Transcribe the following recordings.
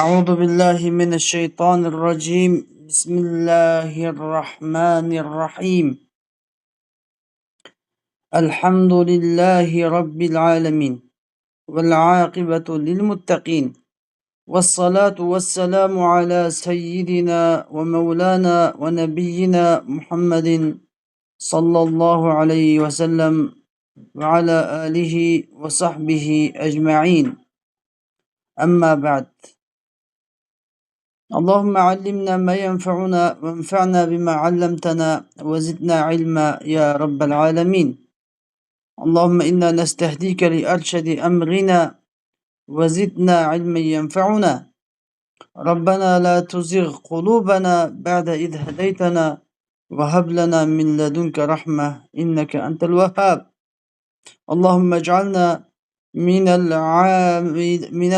أعوذ بالله من الشيطان الرجيم. بسم الله الرحمن الرحيم. الحمد لله رب العالمين، والعاقبة للمتقين، والصلاة والسلام على سيدنا ومولانا ونبينا محمد صلى الله عليه وسلم وعلى آله وصحبه أجمعين. أما بعد، اللهم علمنا ما ينفعنا وانفعنا بما علمتنا وزدنا علما يا رب العالمين. اللهم إنا نستهديك لأرشد أمرنا وزدنا علما ينفعنا. ربنا لا تزغ قلوبنا بعد إذ هديتنا وهب لنا من لدنك رحمة إنك أنت الوهاب. اللهم اجعلنا من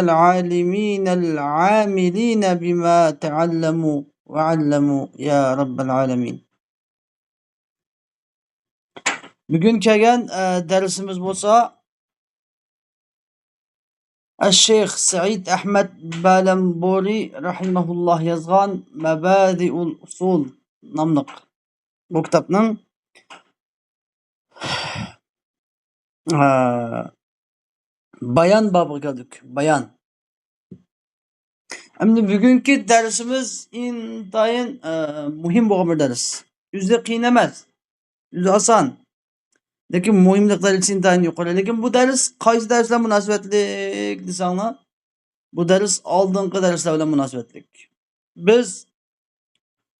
العالمين العاملين بما تعلموا وعلموا يا رب العالمين. Bugün kelgan dersimiz bo'lsa, Şeyh Said Ahmed Balamburi rahimahullah yazgan Mabadiul Usul nomli bu kitobning bayan bobiga keldik. Bayan. Endi bugungi dersimiz intayin muhim bo'lgan bir ders. Yüzde qiyin emas, yüzde oson. Lekin muhimlik darajasi intayin yuqori. Lekin bu ders qaysi ders bilan munosabatli desanglar, bu ders oldingi darslar bilan munosabatli. Biz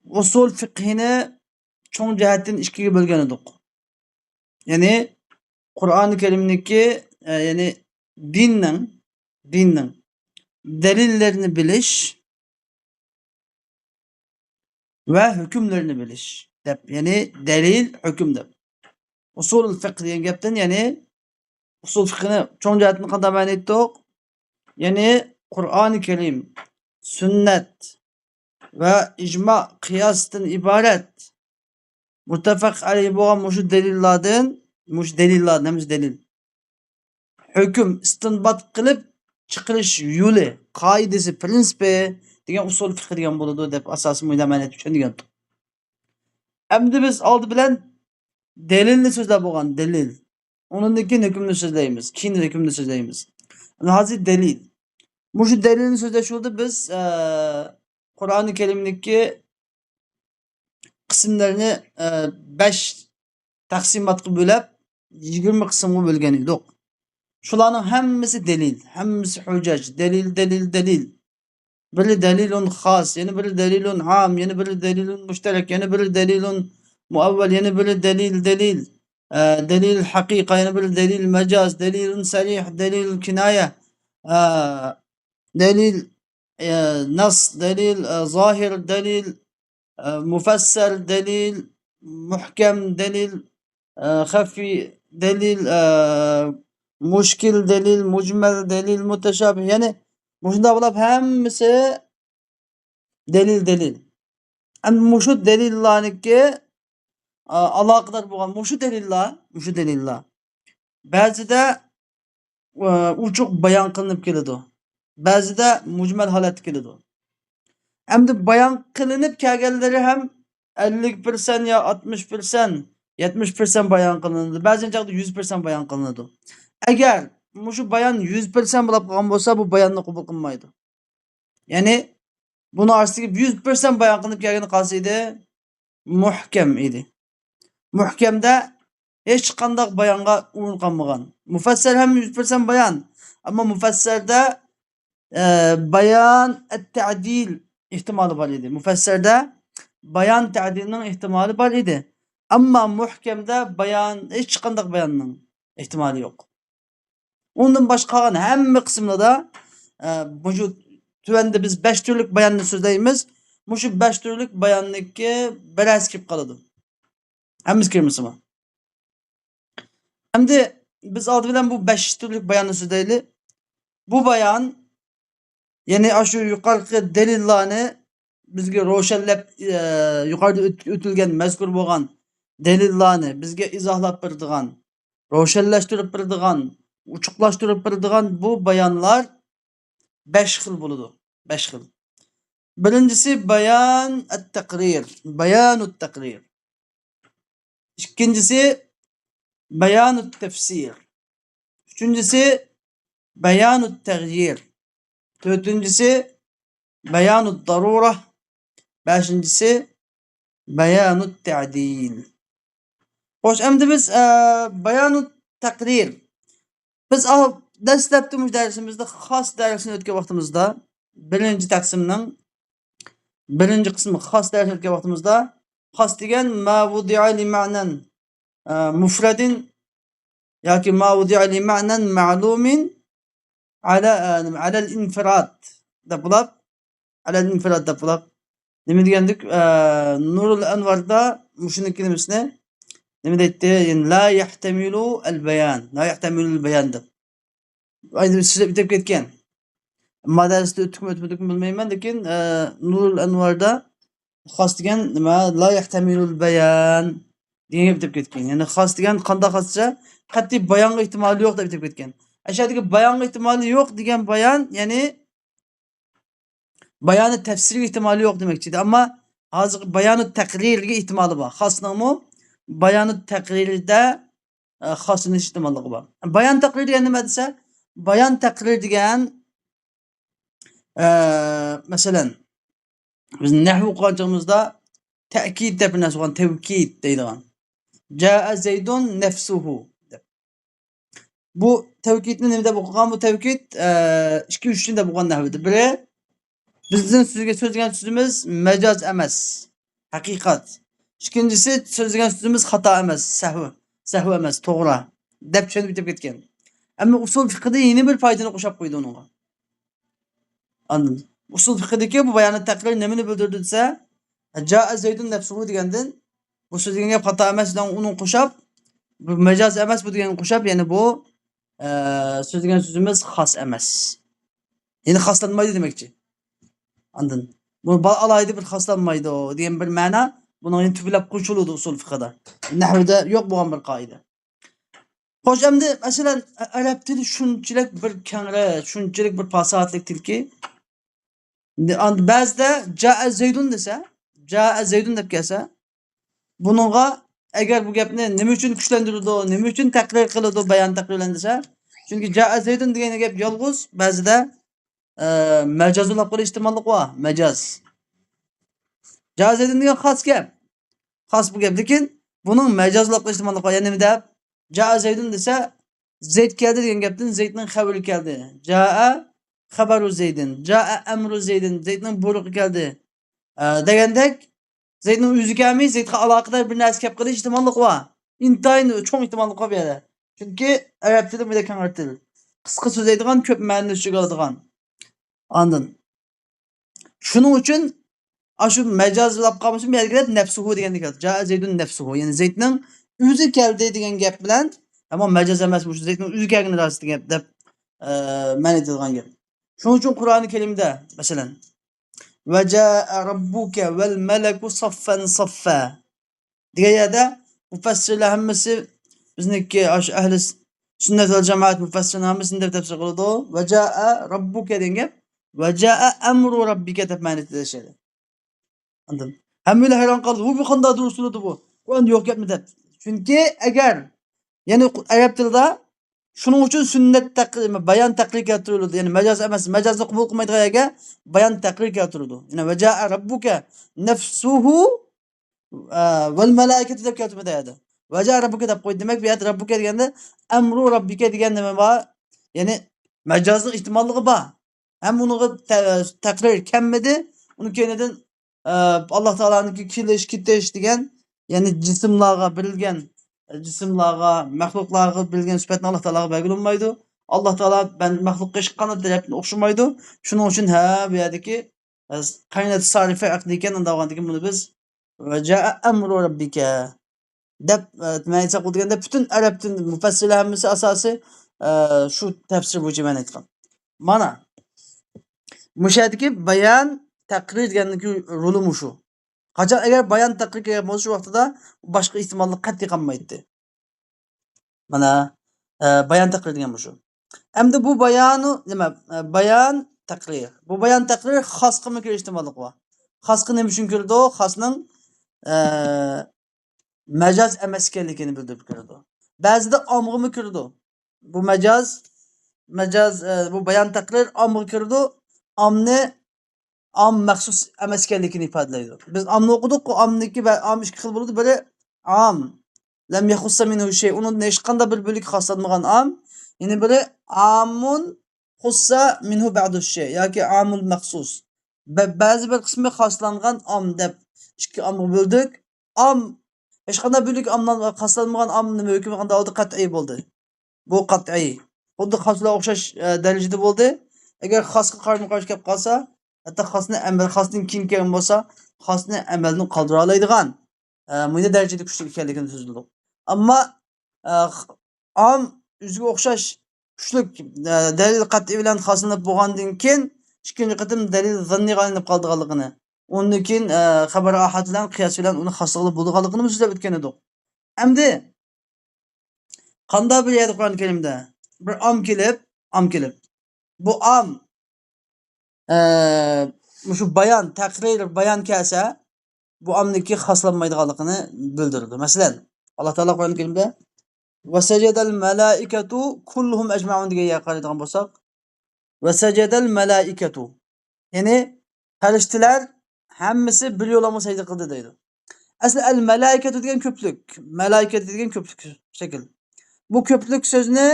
usul fiqhini cho'ng jihatdan ikkiga bo'lgan edik. Ya'ni Qur'oni Karimniki, ya'ni dinning delillerini bilish ve hükümlerini bilish deb, ya'ni delil, hüküm deb. Usul fiqh degan gapdan, ya'ni usul fiqhini cho'ng jihatdan qanday ma'no etdik? Ya'ni Qur'oni Karim, sünnet ve icma, qiyosdan iborat muttafaq alayhi bo'lgan mushu delillardan, nemiz delil, hüküm istinbat qilib chiqarish yo'li, qoidasi, prinsipi degan usul fiqh degan bo'ladi deb asosiy ma'no etib tushungan. Endi biz oldi bilan delilni so'zlab bo'lgan, delil. Undan keyin hukmni so'zlaymiz, keyin hukmni so'zlaymiz. Hozir delil. Mushu delilni so'zlash yo'lida biz Qur'oni Karimniki qismlarini 5 taqsimotga bo'lib 20 qismga bo'lgan edik. Shularning hammasi delil, hammasi hujjaj, delil. Biri delilun xos, yana biri delilun am, yana biri delilun mushtarak, yana biri delilun muavval, yana biri delil, delil haqiqa, yana biri delil majaz, delilun sarih, delil kinaya, delil nas, delil zahir, delil mufassal, delil muhkam, delil khafi, delil mushkil, delil mujmal, delil mutashabih. Yani mushunda bo'lib hammasi delil. Endi mushu delillarniki aloqador bo'lgan mushu delillar ba'zida uchuq bayon qilinib keladi, ba'zida mujmal holatda keladi. Endi bayon qilinib kelganlari ham 50% ya 60%, 70% bayon qilinadi. Ba'zi chaqda 100% bayon qilinadi. Agar mushu bayon 100% bo'lib qolgan bo'lsa, bu bayonni qabul qilmaydi. Ya'ni buni orasiga 100% bayon qilinib kelgan qolsa edi, muhkam edi. Muhkamda hech qanday bayonga o'rin qolmagan. Mufassal ham 100% bayon, ammo mufassalda bayon at-ta'dil ehtimoli bor edi. Mufassalda bayon ta'dilning ehtimoli bor edi. Ammo muhkamda bayon, hech qanday bayonning ehtimoli yo'q. Ondan boshqa qolgan hamma qismlarda mavjud. Tuvanda biz 5 turlik bayonni so'zlaymiz. Mushu 5 turlik bayonniki birasi kirib qoladi. Hammasi kirmasimi? Endi biz oldi bilan bu 5 turlik bayonni so'zlaylik. Bu bayon, ya'ni shu yuqorqi delillarni bizga ro'shanlab, yuqorida o'tilgan mazkur bo'lgan delillarni bizga izohlab beradigan, ro'shanlashtirib beradigan, uchuqlashtirib beradigan bu bayonlar 5 xil bo'ladi. 5 xil. Birincisi bayan at-taqrir. Bayanut taqrir. İkincisi bayanut tefsir. Üçüncüsü bayanut taghyir. Dördüncüsü bayanut darura. Beşincisi bayanut ta'dil. Hoş, endi biz bayanut taqrir. Biz dastlabki dersimizde xos darsini o'tgan vaqtimizda birinchi taqsimning birinchi qismi xos darsini o'tgan vaqtimizda xos degan ma wudi'a li ma'nan mufradin yoki ma wudi'a li ma'nan ma'lumin ala al-infirad deb bo'lib, ala al-infirad deb bo'lib nima degandik? Nurul Anvarda shuni kelimasini nima deydi? Yani la yahtamilu al-bayan, la yahtamilu al-bayan deb. Ayni sizlar bitib ketgan. Madarisda o'tdikmi bilmayman, lekin Nurul Anvarda xos degan nima la yahtamilul bayan degan bitib ketgan. Ya'ni xos degan qanday xoscha qat'iy bayonga ehtimoli yo'q deb bitib ketgan. Ashadagi bayonga ehtimoli yo'q degan bayon, ya'ni bayoni tafsirga ehtimoli yo'q demakchi. Ammo hozir bayonut taqrirga ehtimoli bor. Xosningmi bayonut taqrirda xosini ehtimolligi bor. Bayon taqrir degan nima desa? Bayon taqrir degan masalan biz nahv o'qig'imizda ta'kid deb narsa bo'lgan, tavkid deydigan. Jaa Zaydun nafsuhu. Bu tavkidni nima deb o'qigan? Bu tavkid 2-3 deb bo'lgan nahvda. Biri bizning so'zlagan so'zimiz majoz emas, haqiqat. Ikkinchisi so'zlagan so'zimiz xato emas, sahv emas, to'g'ri deb tushunib bitib ketgan. Ammo usul fiqhida yeni bir foydani qo'shib qo'ydi unga. Anladın. Usul fiqhidagi bu bayonot taqrir nimani bildirdi desa, jaa Zaydun nafsuhu degandan bu so'z degan gap xato emas bilan uni qo'shib, bu majoz emas bu degan qo'shib, ya'ni bu so'z degan so'zimiz xos emas. Ya'ni xoslanmaydi demakchi. Anladın. Bu alayda bir xoslanmaydi degan bir ma'no buni endi tuplab qo'shiladi usul fiqhida. Nahvda yo'q bo'lgan bir qoida. Xo'sh, endi masalan arab tili shunchalik bir kangra, shunchalik bir fasohatli tilki, ba'zida jaa Zaydun desa, jaa Zaydun deb kelsa, buningga agar bu gapni nima uchun kuchlantirdi, nima uchun taqrir qiladi, bayon taqrirlandisa, chunki jaa Zaydun degan gap yolg'iz ba'zida majazlab qolish ehtimoli bor, majaz. Jaa Zaydun degan xos gap. Xos bu gap, lekin buning majazlab qolish ehtimoli bor. Ya'ni nima deb? Jaa Zaydun desa, Zayd keldi degan gapdan Zaydning xabari keldi. Jaa xabaru Zaydin, jaa amru Zaydin, Zaydning buyruqi keldi. Degandek Zaydning o'zi kelmay, Zaydga aloqador bir narsa kelib qolish ehtimoli bor. Intayin cho'ng ehtimoli bor bu yerda. Chunki arab tili juda keng til. Qisqa so'zlaydigan, ko'p ma'noni ichiga oladigan. Andin. Shuning uchun shu majazlab qolmasin, bu yerga nafsuhu degan keldi. Jaa Zaydun nafsuhu, ya'ni Zaydning o'zi keldi degan gap bilan, ammo majaz emas, bu Zaydning o'zi kelgani rost degan deb ma'no etilgan gap. Shuning uchun Qur'oni Karimda masalan va jaa robbuka val malaku saffan saffa degan yerda mufassirlar hammasi bizniki ahli sunnat va jamoat mufassirlar hammasi deb tafsir qiladi. Va jaa robbuka degan gap va jaa amru robbika deb ma'no etishadi. Anladın? Hammalar hayron qoldi. Bu qanday durustuladi bu? Qur'on yo'q gapmi deb. Chunki agar ya'ni arab tilida shuning uchun sunnat taqrir, bayon taqrir keltiriladi. Ya'ni majoz emas, majozni qabul qilmaydigan yerga bayon taqrir keltiriladi. Ya'ni va jaa robbuka nafsuhu val malaikatu deb keltiriladi. Va jaa robbuka deb qo'ydi. Demak, bu yerda robbuka deganda amru robbika degan nima bor? Ya'ni majozning ehtimolligi bor. Ham uniga taqrir kammidi, uni keyinidan Allah Taola'ningki kelish, ketish degan, ya'ni jismlarga berilgan jismlarga, mahluqlarga berilgan sifatni Allah Taolaga belgilanmaydi. Allah Taolo ben mahluqqa hech qanday tarafdan o'xshamaydi. Shuning uchun bu yerdagi qaynat sarifa aqli ekan, undagandagi buni biz va jaa amru robbika deb ma'no qilganda butun arab til mufassirlar hammasi asosi shu tafsir bo'yicha ma'no aytgan. Mana mushadiki bayon taqrir deganning roli shu. Qachon agar bayon taqrir kelgan bo'lsa, shu vaqtida boshqa ehtimollar qat'iy qolmaydi. Mana bayon taqrir degan shu. Endi bu bayonu nima? Bayon taqrir. Bu bayan taqrir xosga mi kirish ehtimollik bor. Xosga nima uchun kirdi? Xosning majaz emas ekanligini bildirib kirdi. Ba'zida omg'i mi kirdi? Bu bu bayan taqrir omg'i kirdi. Omni am maxsus emas ekanligini ifodalaydi. Biz amni o'qidik, amniki va am ikki xil bo'ladi. Biri am lam yaxussa minhu shay. Uni hech qanday bir bo'lik xoslanmagan am. Yana biri amun xussa minhu ba'du shay yoki amul maxsus. Ba'zi bir qismi xoslangan am deb ikki amga bo'ldik. Am hech qanday bo'lik amdan xoslanmagan amning hukmi qanday oldi? Qat'iy bo'ldi. Bu qat'iy. Xuddi xoslar o'xshash darajada bo'ldi. Agar xosga qarama-qarshi kelib qolsa, hatta xosni amal xosning keyin kelgan bo'lsa, xosni amalni qoldira oladigan bunday darajada kuchli ekanligini so'zladi. Ammo am o'ziga o'xshash kuchli dalil qat'iy bilan xoslanib bo'lgandan keyin ikkinchi qatim dalil zanniy qilinib qoldiganligini, undan keyin xabar ahad bilan qiyos bilan uni xoslig'i bo'lganligini so'zlab o'tgan edik. Endi qanday bir yerda Qur'on Karimda bir am kelib bu am şu bayan, taqrir bayan kelsa, bu amniki xoslanmaydiganligini bildirdi. Masalan, Alloh taolo Qur'on Karimda "Vasajadal malaikatu kulluhum ajma'un" degan yer qaraydigan bo'lsak, "Vasajadal malaikatu" ya'ni farishtalar hammasi bir yo'lama sajda qildi deydi. Asli al malaikatu degan ko'plik, malaika degan ko'plik shakl. Bu ko'plik so'zni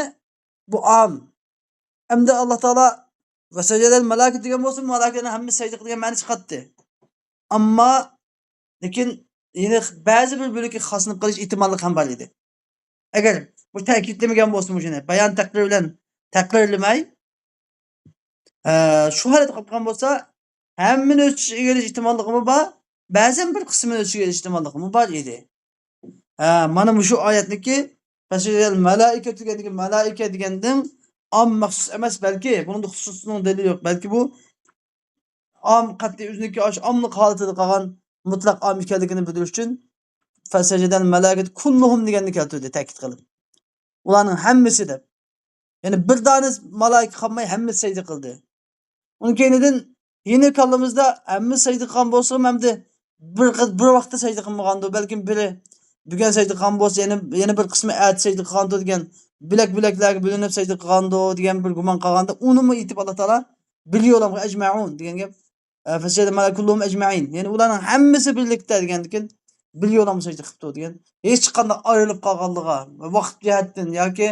bu am. Endi Alloh taolo "Vasajadal malaikatu" degan bo'lsa, malaikalarning hammasi sajda qilgan ma'ni chiqadi. Ammo lekin yine ba'zi bir bo'lakka xoslanib qolish ehtimollik ham bor edi. Agar bu ta'kidlamagan bo'lsa, shuni bayon taqrir bilan taqrirlamay shu holat qolgan bo'lsa, hammani o'tishiga erish ehtimolligi bor, ba'zan bir qismini o'tishiga erish ehtimolligi bor edi. Mana shu oyatniki "Fasajadal malaikatu" degan malaika degandan am maxsus emas, balki buning xususning dalili yo'q. Balki bu am qat'iy o'ziniki amlik holatida qolgan mutlaq am ekanligini bildirish uchun "Fasajadal malaikatu kulluhum" deganni keltirdi ta'kid qilib. Ularning hammasi deb. Ya'ni bir dona malaika qolmay hammasi sajda qildi. Undan keyinidan yeni kallamizda hammasi sajda qilgan bo'lsa, hamda bir vaqtda sajda qilmagandi, balki biri bugun sajda qilgan bo'lsa, yana bir qismi at sajda qilgandi degan bilaklarga bo'linib sajda qilgandi degan bir gumon qolganda, uni mu aytib Alloh taolo bir yo'lam ajma'un degan gap "Fasajadal malaikatu kulluhum ajma'in" ya'ni ularning hammasi birlikda degandan bir yo'lam sajda qilibdi degan. Hech qanday ayrilib qolganligi vaqt jihatdan yoki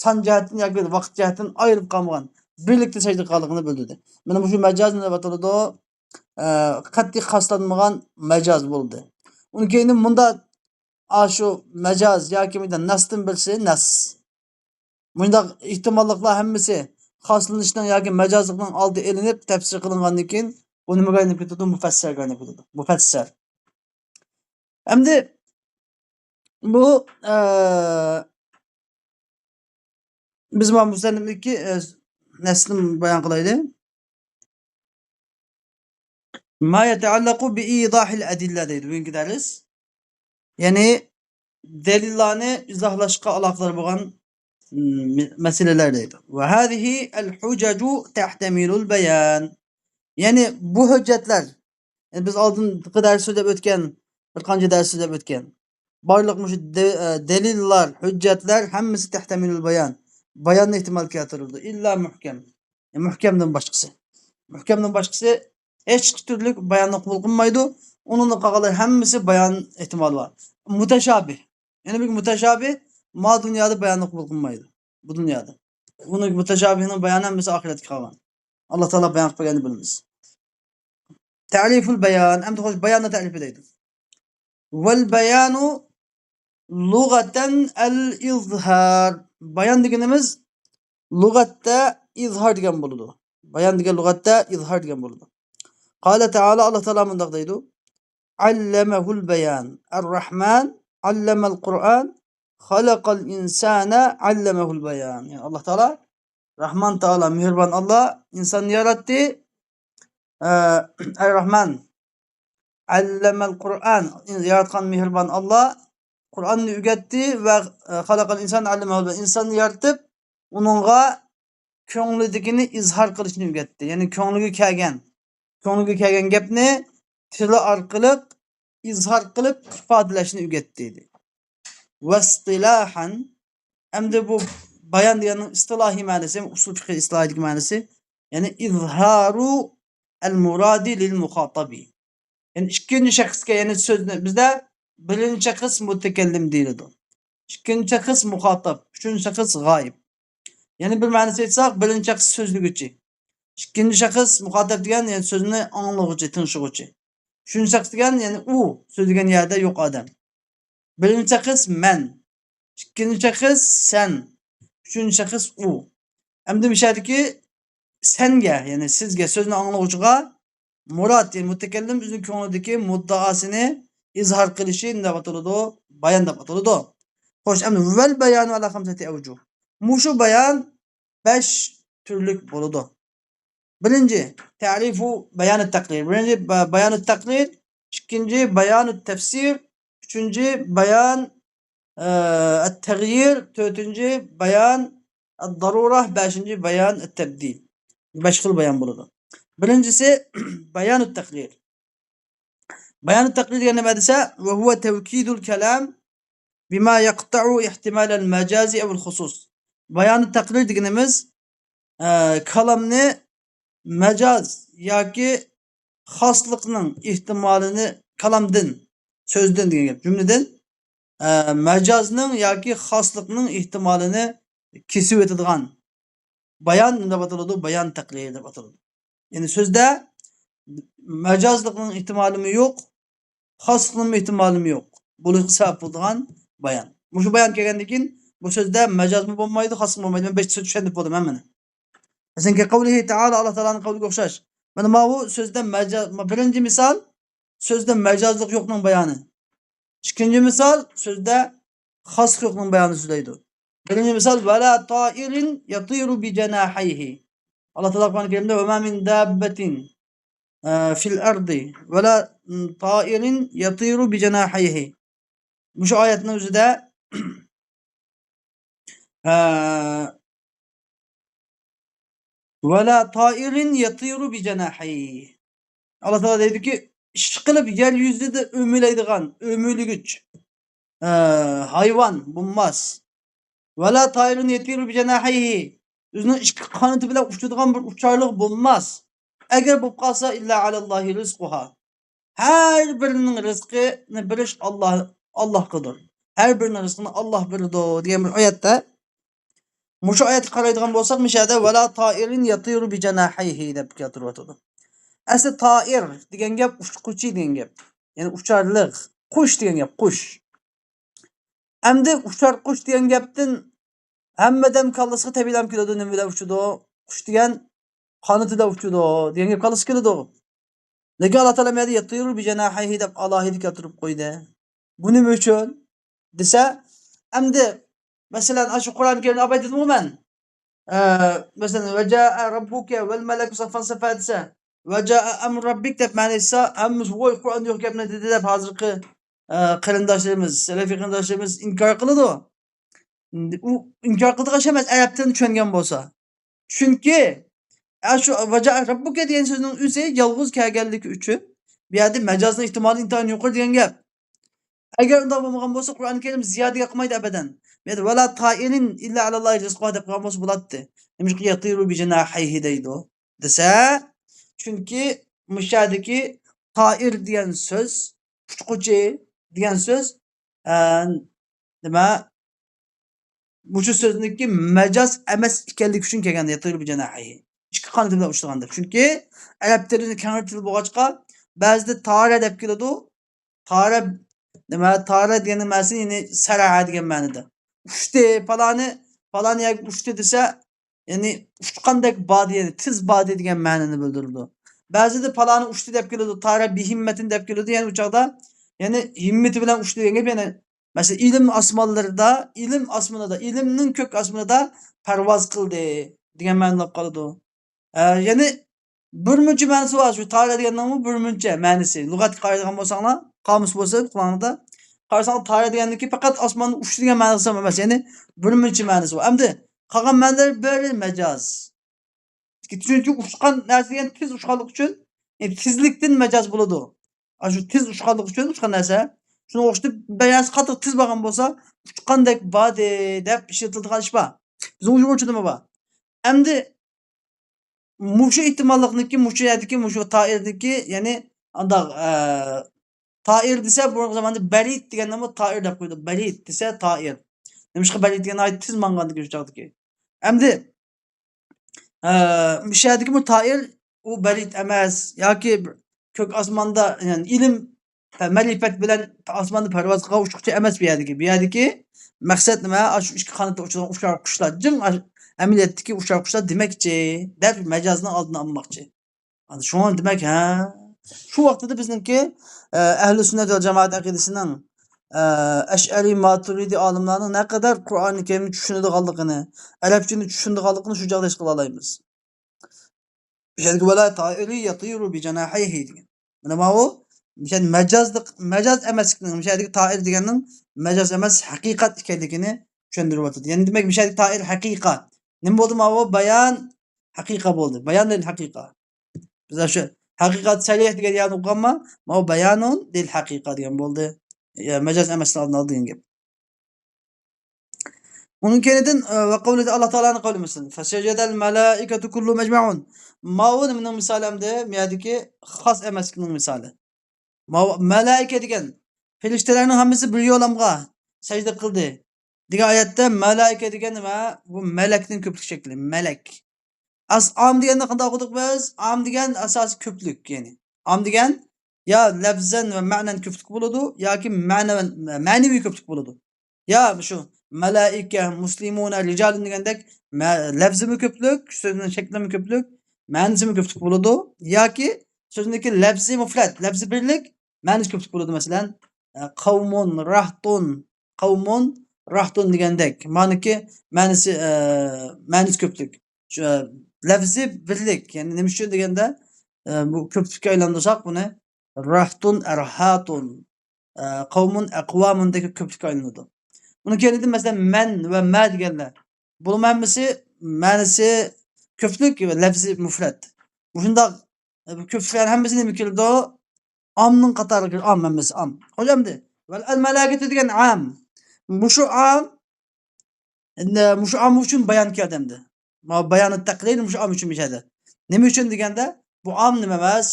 son jihatdan yoki vaqt jihatdan ayrilib qolmagan, birlikda sajda qilganligini bildirdi. Mana shu majaz deb ataladi, qat'iy xoslanmagan majaz bo'ldi. Undan keyin bunda shu majaz yoki nasdan birisi nas. Bunda ehtimolliklar hammasi xoslanishdan yoki majazlikning oldi elinib tafsir qilingandan keyin bu nimaga aylanib ketadi? Mufassirga aylanib ketadi. Mufassir. Endi bu biz bu musannifniki naslni bayon qilaylik. Ma yata'allaqu bi idahil adilla deydi bugungi dars. Ya'ni dalillarni izohlashga aloqador bo'lgan masalalar deydi. Va hadhihi al-hujaju tahtamilul bayan. Ya'ni bu hujjatlar, biz oldingi dars so'zlab o'tgan, bir qancha dars so'zlab o'tgan. Barliq shu dalillar, hujjatlar hammasi tahtamilul bayan. Bayonni ehtimol keltiradi. Illa muhkam. Muhkamdan boshqasi. Muhkamdan boshqasi hech turli bayonni qabul qilmaydi. Uning qolganlar hammasi bayon ehtimoli bor. Mutashabih. Ya'ni bu mutashabih ma dunyoda bayonni qabul qilmaydi. Bu dunyoda. Uning mutashabihning bayoni hammasi oxiratga qolgan. Alloh taolo bayon qilganini bilamiz. Ta'riful bayan, endi xo'sh bayonni ta'rif edaydi. Val bayanu lughatan al-izhar. Bayon deganimiz lug'atda izhor degan bo'ladi. Bayon degan lug'atda izhor degan bo'ladi. Qala ta'ala, Alloh taolo bunday deydi: "Allamahul bayan. Ar-Rahman allamal Qur'an, xalaqal insana allamahul bayan." Yani Alloh taolo Rahman taolo mehribon Alloh insonni yaratdi. Ar-Rahman allamal Qur'an yaratgan mehribon Alloh Qur'onni o'rgatdi va xalaqal insana allamahul bayan insonni yaratib uningga ko'nglidagini izhor qilishni o'rgatdi. Ya'ni ko'ngliga kelgan gapni tili orqali izhor qilib ifodalashni o'rgatdi dedi. Vastilahan hamda bu bayon deganning istilohiy ma'nosi, usul fiqh istilohidagi ma'nosi, ya'ni izharu al-muradi lil muxotabi. Yani ikkinchi shaxsga, ya'ni so'zni bizda birinchi shaxs mutakallim deyiladi. İkinci şahıs muhatap, üçüncü şahıs g'oyib. Yani bir ma'nosida aytsak, birinchi shaxs so'zlaguvchi. İkinci şahıs muhatap degan, yani so'zni anglag'uvchi, tinchig'uvchi. Üçüncü shaxs degan, yani u so'zlagan yerda yo'q odam. Birinchi shaxs men, ikkinchi shaxs sen, üçüncü shaxs u. Hamda deyishadiki, senga, yani sizga, so'zni anglag'uvchiga murad, yani mutakallim o'zining ko'nglidagi muddaosini izhor qilishi nima ataladi? Bayon deb ataladi. Xo'sh, endi vel bayanu ala khamsati awjuh. Mushu bayan 5 türlük bo'ladi. Birinchi, ta'rifu bayanut taqrir. Birinchi bayanut taqrir, ikkinchi bayanut tafsir, üçüncü bayan at-taghyir, dördüncü bayan ad-darura, beşinci bayan at-tabdil. 5 xil bayan bo'ladi. Birincisi bayanut taqrir. Bayanut taqrir degani nima desa, va huwa tawkidul kalam bima yaqta'u ihtimal al-majazi aw al-khusus. Bayanut taqrir deganimiz kalamni majaz yoki xoslikning ehtimolini kalamdan, so'zdan degan gap. Jumladan majazning yoki xoslikning ehtimolini kesib o'tadigan bayon deb ataladi, bayon taqrir deb ataladi. Yani so'zda majazlikning ehtimolimi yo'q, xoslikning ehtimolimi yo'q. Buning sabab bo'lgan bayan. Mushu bayan kelgandan keyin bu so'zda majazmi bo'lmaydi, xoslik bo'lmaydi. Men 5 so'z tushunib bo'ldim hammani. Masalan, qavlihi ta'ala, Alloh taolaning qavliga o'xshash. Mana bu so'zda majaz, birinchi misol so'zda majazlik yo'qning bayoni. İkinci misal so'zda xoslik yo'qning bayoni so'zlaydi. Birinchi misol vala ta'irin yatiru bi janahihi. Alloh taolo Qur'oni Karimda va ma min dabbatin fil ardi vala ta'irin yatiru bi janahihi. Mushu oyatning o'zida vala ta'irin yatiru bi janahihi. Alloh taolo deydiki, ish qilib yer yuzida o'milaydigan, o'miligich hayvon bo'lmas. Vala ta'irin yatiru bi janahihi. O'zining ikki qanoti bilan uchadigan bir ucharliq bo'lmas. Agar bo'lib qolsa illa alallohi rizquha. Her birinin rizqini berish Allohgadir. Her birinin rizqini Alloh beradi degan bir oyatda, mushu oyatga qaraydigan bo'lsak, mishada vala ta'irin yatiru bi janahihi deb keltiryapti. Asli ta'ir degan gap uchquchi degan gap. Yani ucharliq, qush degan gap, qush. Endi uchar qush degan gapdan hammadan kallasiga tabiilam keladi, nima bilan uchadi? Qush degan qanotida uchadi degan gap kallasiga keladi. Lekin Alloh taolo meni yatiru bi janahihi deb alohida keltirib qo'ydi. Bu nima uchun? Desa, endi masalan, shu Qur'on Karimni olib aytdimmi men? Masalan, va jaa robbuka val malaku saffan safa desa, va jaa amr robbik deb ma'nosi hammamiz voy Qur'on yo'q gapni dedi deb hozirgi qarindoshlarimiz, salafiy qarindoshlarimiz inkor qiladi. U inkor qiladigan emas, arabdan tushungan bo'lsa. Chunki shu va jaa robbuka degan so'zning o'zi yolg'iz kelganligi uchun bu yerda majozning ehtimoli intayin yuqori degan gap. Agar unday bo'lmagan bo'lsa, Qur'oni Karim ziyodaga qilmaydi abadan. Men vala ta'irin illa alallohi rizquha deb qo'ygan bo'lsa bo'ladi. Nimishqa yatiru bi janahihi deydi. Desa, chunki mushadiki ta'ir degan so'z, uchquchi degan so'z nima? Bu so'zniki majaz emas ekanligi uchun kelganda yatiru bi janahihi. Ikki qanoti bilan uchganda. Chunki arab tilini keng til bo'lg'achqa ba'zida tara deb keladi. Tara nima? Tara degan ma'nosi ya'ni sara'a degan ma'noda. Uchdi, falani yak uchdi desa, ya'ni uchqandek badi, ya'ni tiz badi degan ma'noni bildiradi. Ba'zida falani uchdi deb keladi, tara bi himmatin deb keladi, ya'ni uchoqda, ya'ni himmati bilan uchdi degan gap, ya'ni masalan ilm osmonlarida, ilm osmonida, ilmning ko'k osmonida parvoz qildi degan ma'no olib qoladi. Ya'ni bir muncha ma'nosi bor. Shu tara deganning bir muncha ma'nosi. Lug'atga qaraydigan bo'lsanglar, qomus bo'lsa qulog'ingda qarasang tara deganniki faqat osmonni uchdi degan ma'nosi emas, ya'ni bir muncha ma'nosi bor. Endi qolgan ma'nolar bir majaz. Chunki uçqan narsa degan tez uçqanlik uchun tezlikdan majaz bo'ladi. Shu tez uçqanlik uchun uçqan narsa. Shunga o'xshatib bayansi qattiq tez bo'lgan bo'lsa, uçqandek body deb ishlatiladigan ish bor. Biz Uyg'urchada bor. Endi mushu ehtimollikniki, mushu yerdagi, mushu toirdagi, ya'ni undaq toir desa bu zamanda barid degandan bu toir deb qo'ydi. Barid desa toir. Nimishqa barid degan tez mangandagi shu chog'dagi. Endi o'sha yerdagi bu toir u barid emas yoki ko'k osmonda ya'ni ilm ma'rifat bilan osmonda parvoz qilgan uchquchi emas bu yerdagi. Bu yerdagi maqsad nima? Shu ikki qanotda uchadigan uchar qushlar jim amaliyotdagi uchar qushlar demakchi, deb majozni oldini olmoqchi. Ana shuni demak ha. Shu vaqtida bizningki ahli sunnat va jamoat aqidasining Ash'ari Maturidi olimlarining naqadar Qur'oni Karimni tushunadiganligini, arabchani tushunadiganligini shu joyda his qila olamiz. O'shadagi wala ta'iri yatiru bi janahihi degan. Mana bu o'sha majaz emaslikning, o'shadagi ta'ir deganning majaz emas, haqiqat ekanligini tushuntirib o'tadi. Ya'ni demak o'shadagi ta'ir haqiqat. Nima bo'ldi mana bu bayon haqiqa bo'ldi. Bayon lil haqiqa. Biz shu haqiqat sarih degan yerni o'qiganman, mana bu bayonun lil haqiqa degan bo'ldi. Majaz emasligini degan gap. Onun kenidan va qavlida Alloh taolaning qavli masalan, fasajadal malaikatu kullu majma'un. Ma'un mening misolimda, miyadagi xos emaslikning misoli. Malaika degan farishtalarning hammasi bir yo'lamga sajda qildi. Degan oyatda malaika degan nima? Bu malakning ko'plik shakli, malak. Am deganda qanday o'qidik biz? Am degan asosiy ko'plik, ya'ni. Am degan ya lafzan va ma'nan ko'plik bo'ladi yoki ma'naviy ko'plik bo'ladi. Ya shu malaika, muslimuna, rijalun degandek lafzimi ko'plik, so'zning shaklimi ko'plik, ma'nosimi ko'plik bo'ladi yoki so'zniki lafzi mufrat, lafzi birlik, ma'nosi ko'plik bo'ladi. Masalan, qavmun rahtun degandek, ma'nosi ko'plik. Shu lafzi birlik, ya'ni nima uchun deganda bu ko'plikka aylantirsak buni rahtun arhatun, qavmun aqwamun degan ko'plikka aylanadi. Buni keladi masalan man va ma deganlar. Bu hammasi ma'nosi ko'plik va lafzi mufrat. Shundaq ko'pliklar hammasi nima keladi? Amning qatoriga am hammasi am. Hojamdi. Val al malaikatu degan am. Mushu am uchun bayon keldimdi. Ma bayonut taqrir mushu am uchun mishadi. Nima uchun deganda bu am nima emas?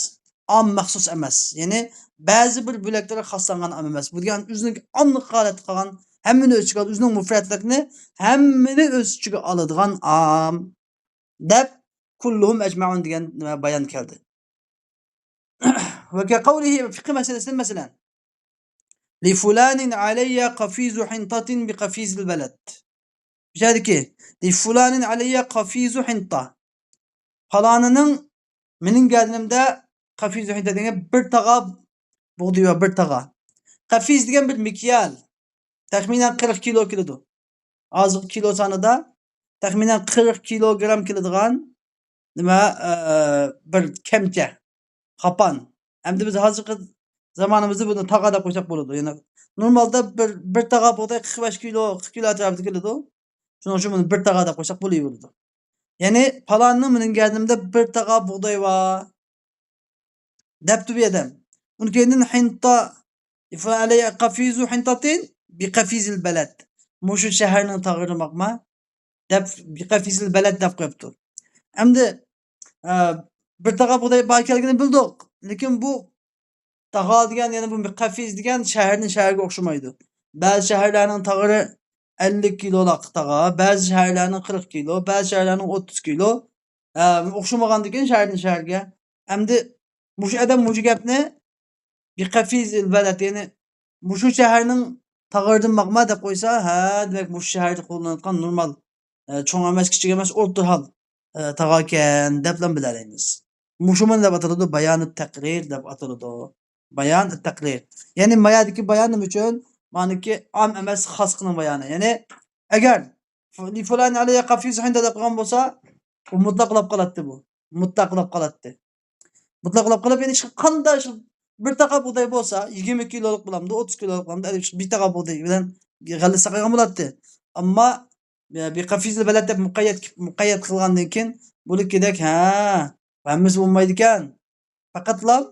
Am maxsus emas. Ya'ni ba'zi bir bo'laklar xoslangan am emas. Bu degan o'zining amlik holat qilgan hammani o'z ichiga o'zining mufratligini hammani o'z ichiga oladigan am deb kulluhum ajma'un degan bayon keldi. Va ka qawlihi fiqh masalasida masalan li fulanin alayya qafizu hintatin bi qafizil balad. Bishadiki li fulanin alayya qafizu hinta. Falanining mening gadimda qafizu hinta degan bir tag'a buğday va bir tag'a. Qafiz degan bir mikyal. Taxminan 40 kilo keladi. Oziq kilo sonida taxminan 40 kilogram keladigan nima bir kamcha, qapan. Endi biz hozirgi zamonimizda buni tag'a deb qo'ysak bo'ladi. Ya'ni normalda bir tag'a buğday 45 kilo, 40 kilo atrofida keladi. Shuning uchun buni bir tag'a deb qo'ysak bo'laveradi. Ya'ni falonning mening gadimda bir tag'a buğday bor debdi bu odam. Uni keyin hinta fa alayya qafizu hintatin bi qafizil balad. Mushu shaharning tag'ini baqma deb bi qafizil balad deb qo'yibdi. Endi bir tag'a buğday bor kelganini bildik. Lekin bu tag'a degan, ya'ni bu qafiz degan shaharga o'xshamaydi. Ba'zi shaharlarning tag'iri 50 kilolaq tag'a, ba'zi shaharlarning 40 kilo, ba'zi shaharlarning 30 kilo. O'xshamagan ekan shaharga. Endi mushu odam mushu gapni bi qafizil balad, ya'ni mushu shaharning tag'iridan maqma deb qo'ysa, ha, demak mushu shaharda qo'llanadigan normal cho'ng emas, kichik emas, o'rta hol tag'a ekan deb bilalaymiz. Mushu men deb ataladi, bayonut taqrir deb ataladi. Bayon taqrir. Ya'ni mayadagi bayon nima uchun? Maniki am emas, xosning bayoni. Ya'ni agar li fulan alayya qafiz hinda deb qolgan bo'lsa, u mutlaqlab qoladi bu. Mutlaqlab qoladi. Mutlaqlab qolib, ya'ni qanday bir tag'a buğday bo'lsa 20 kiloluk bo'lamdi, 30 kiloluk bo'lamdi, bir tag'a buğday bilan g'alla saqlagan bo'ladi. Ammo bir kafizli beled deb muqayyat qilgandan keyin bo'lib kedak ha hammasi bo'lmaydi ekan. Faqatlam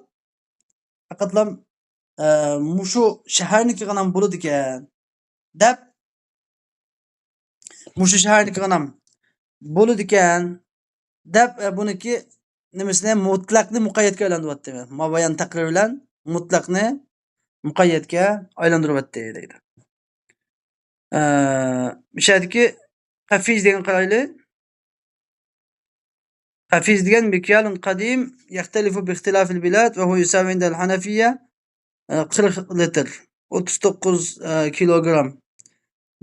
mushu shaharnikigina bo'ladi ekan deb mushu shaharnikigina bo'ladi ekan deb buniki nimasini mutlaqni muqayyatga aylantiryapti. Mobayan taqrir bilan mutlaqni muqayyatga aylantiryapti deydi. Ishadiki hafiz degan qaraylik. Hafiz degan mikyalun qadim yaxtalifu bi ixtilafil bilad ve hu yusavi indel Hanafiyye 40 litr 39 kilogram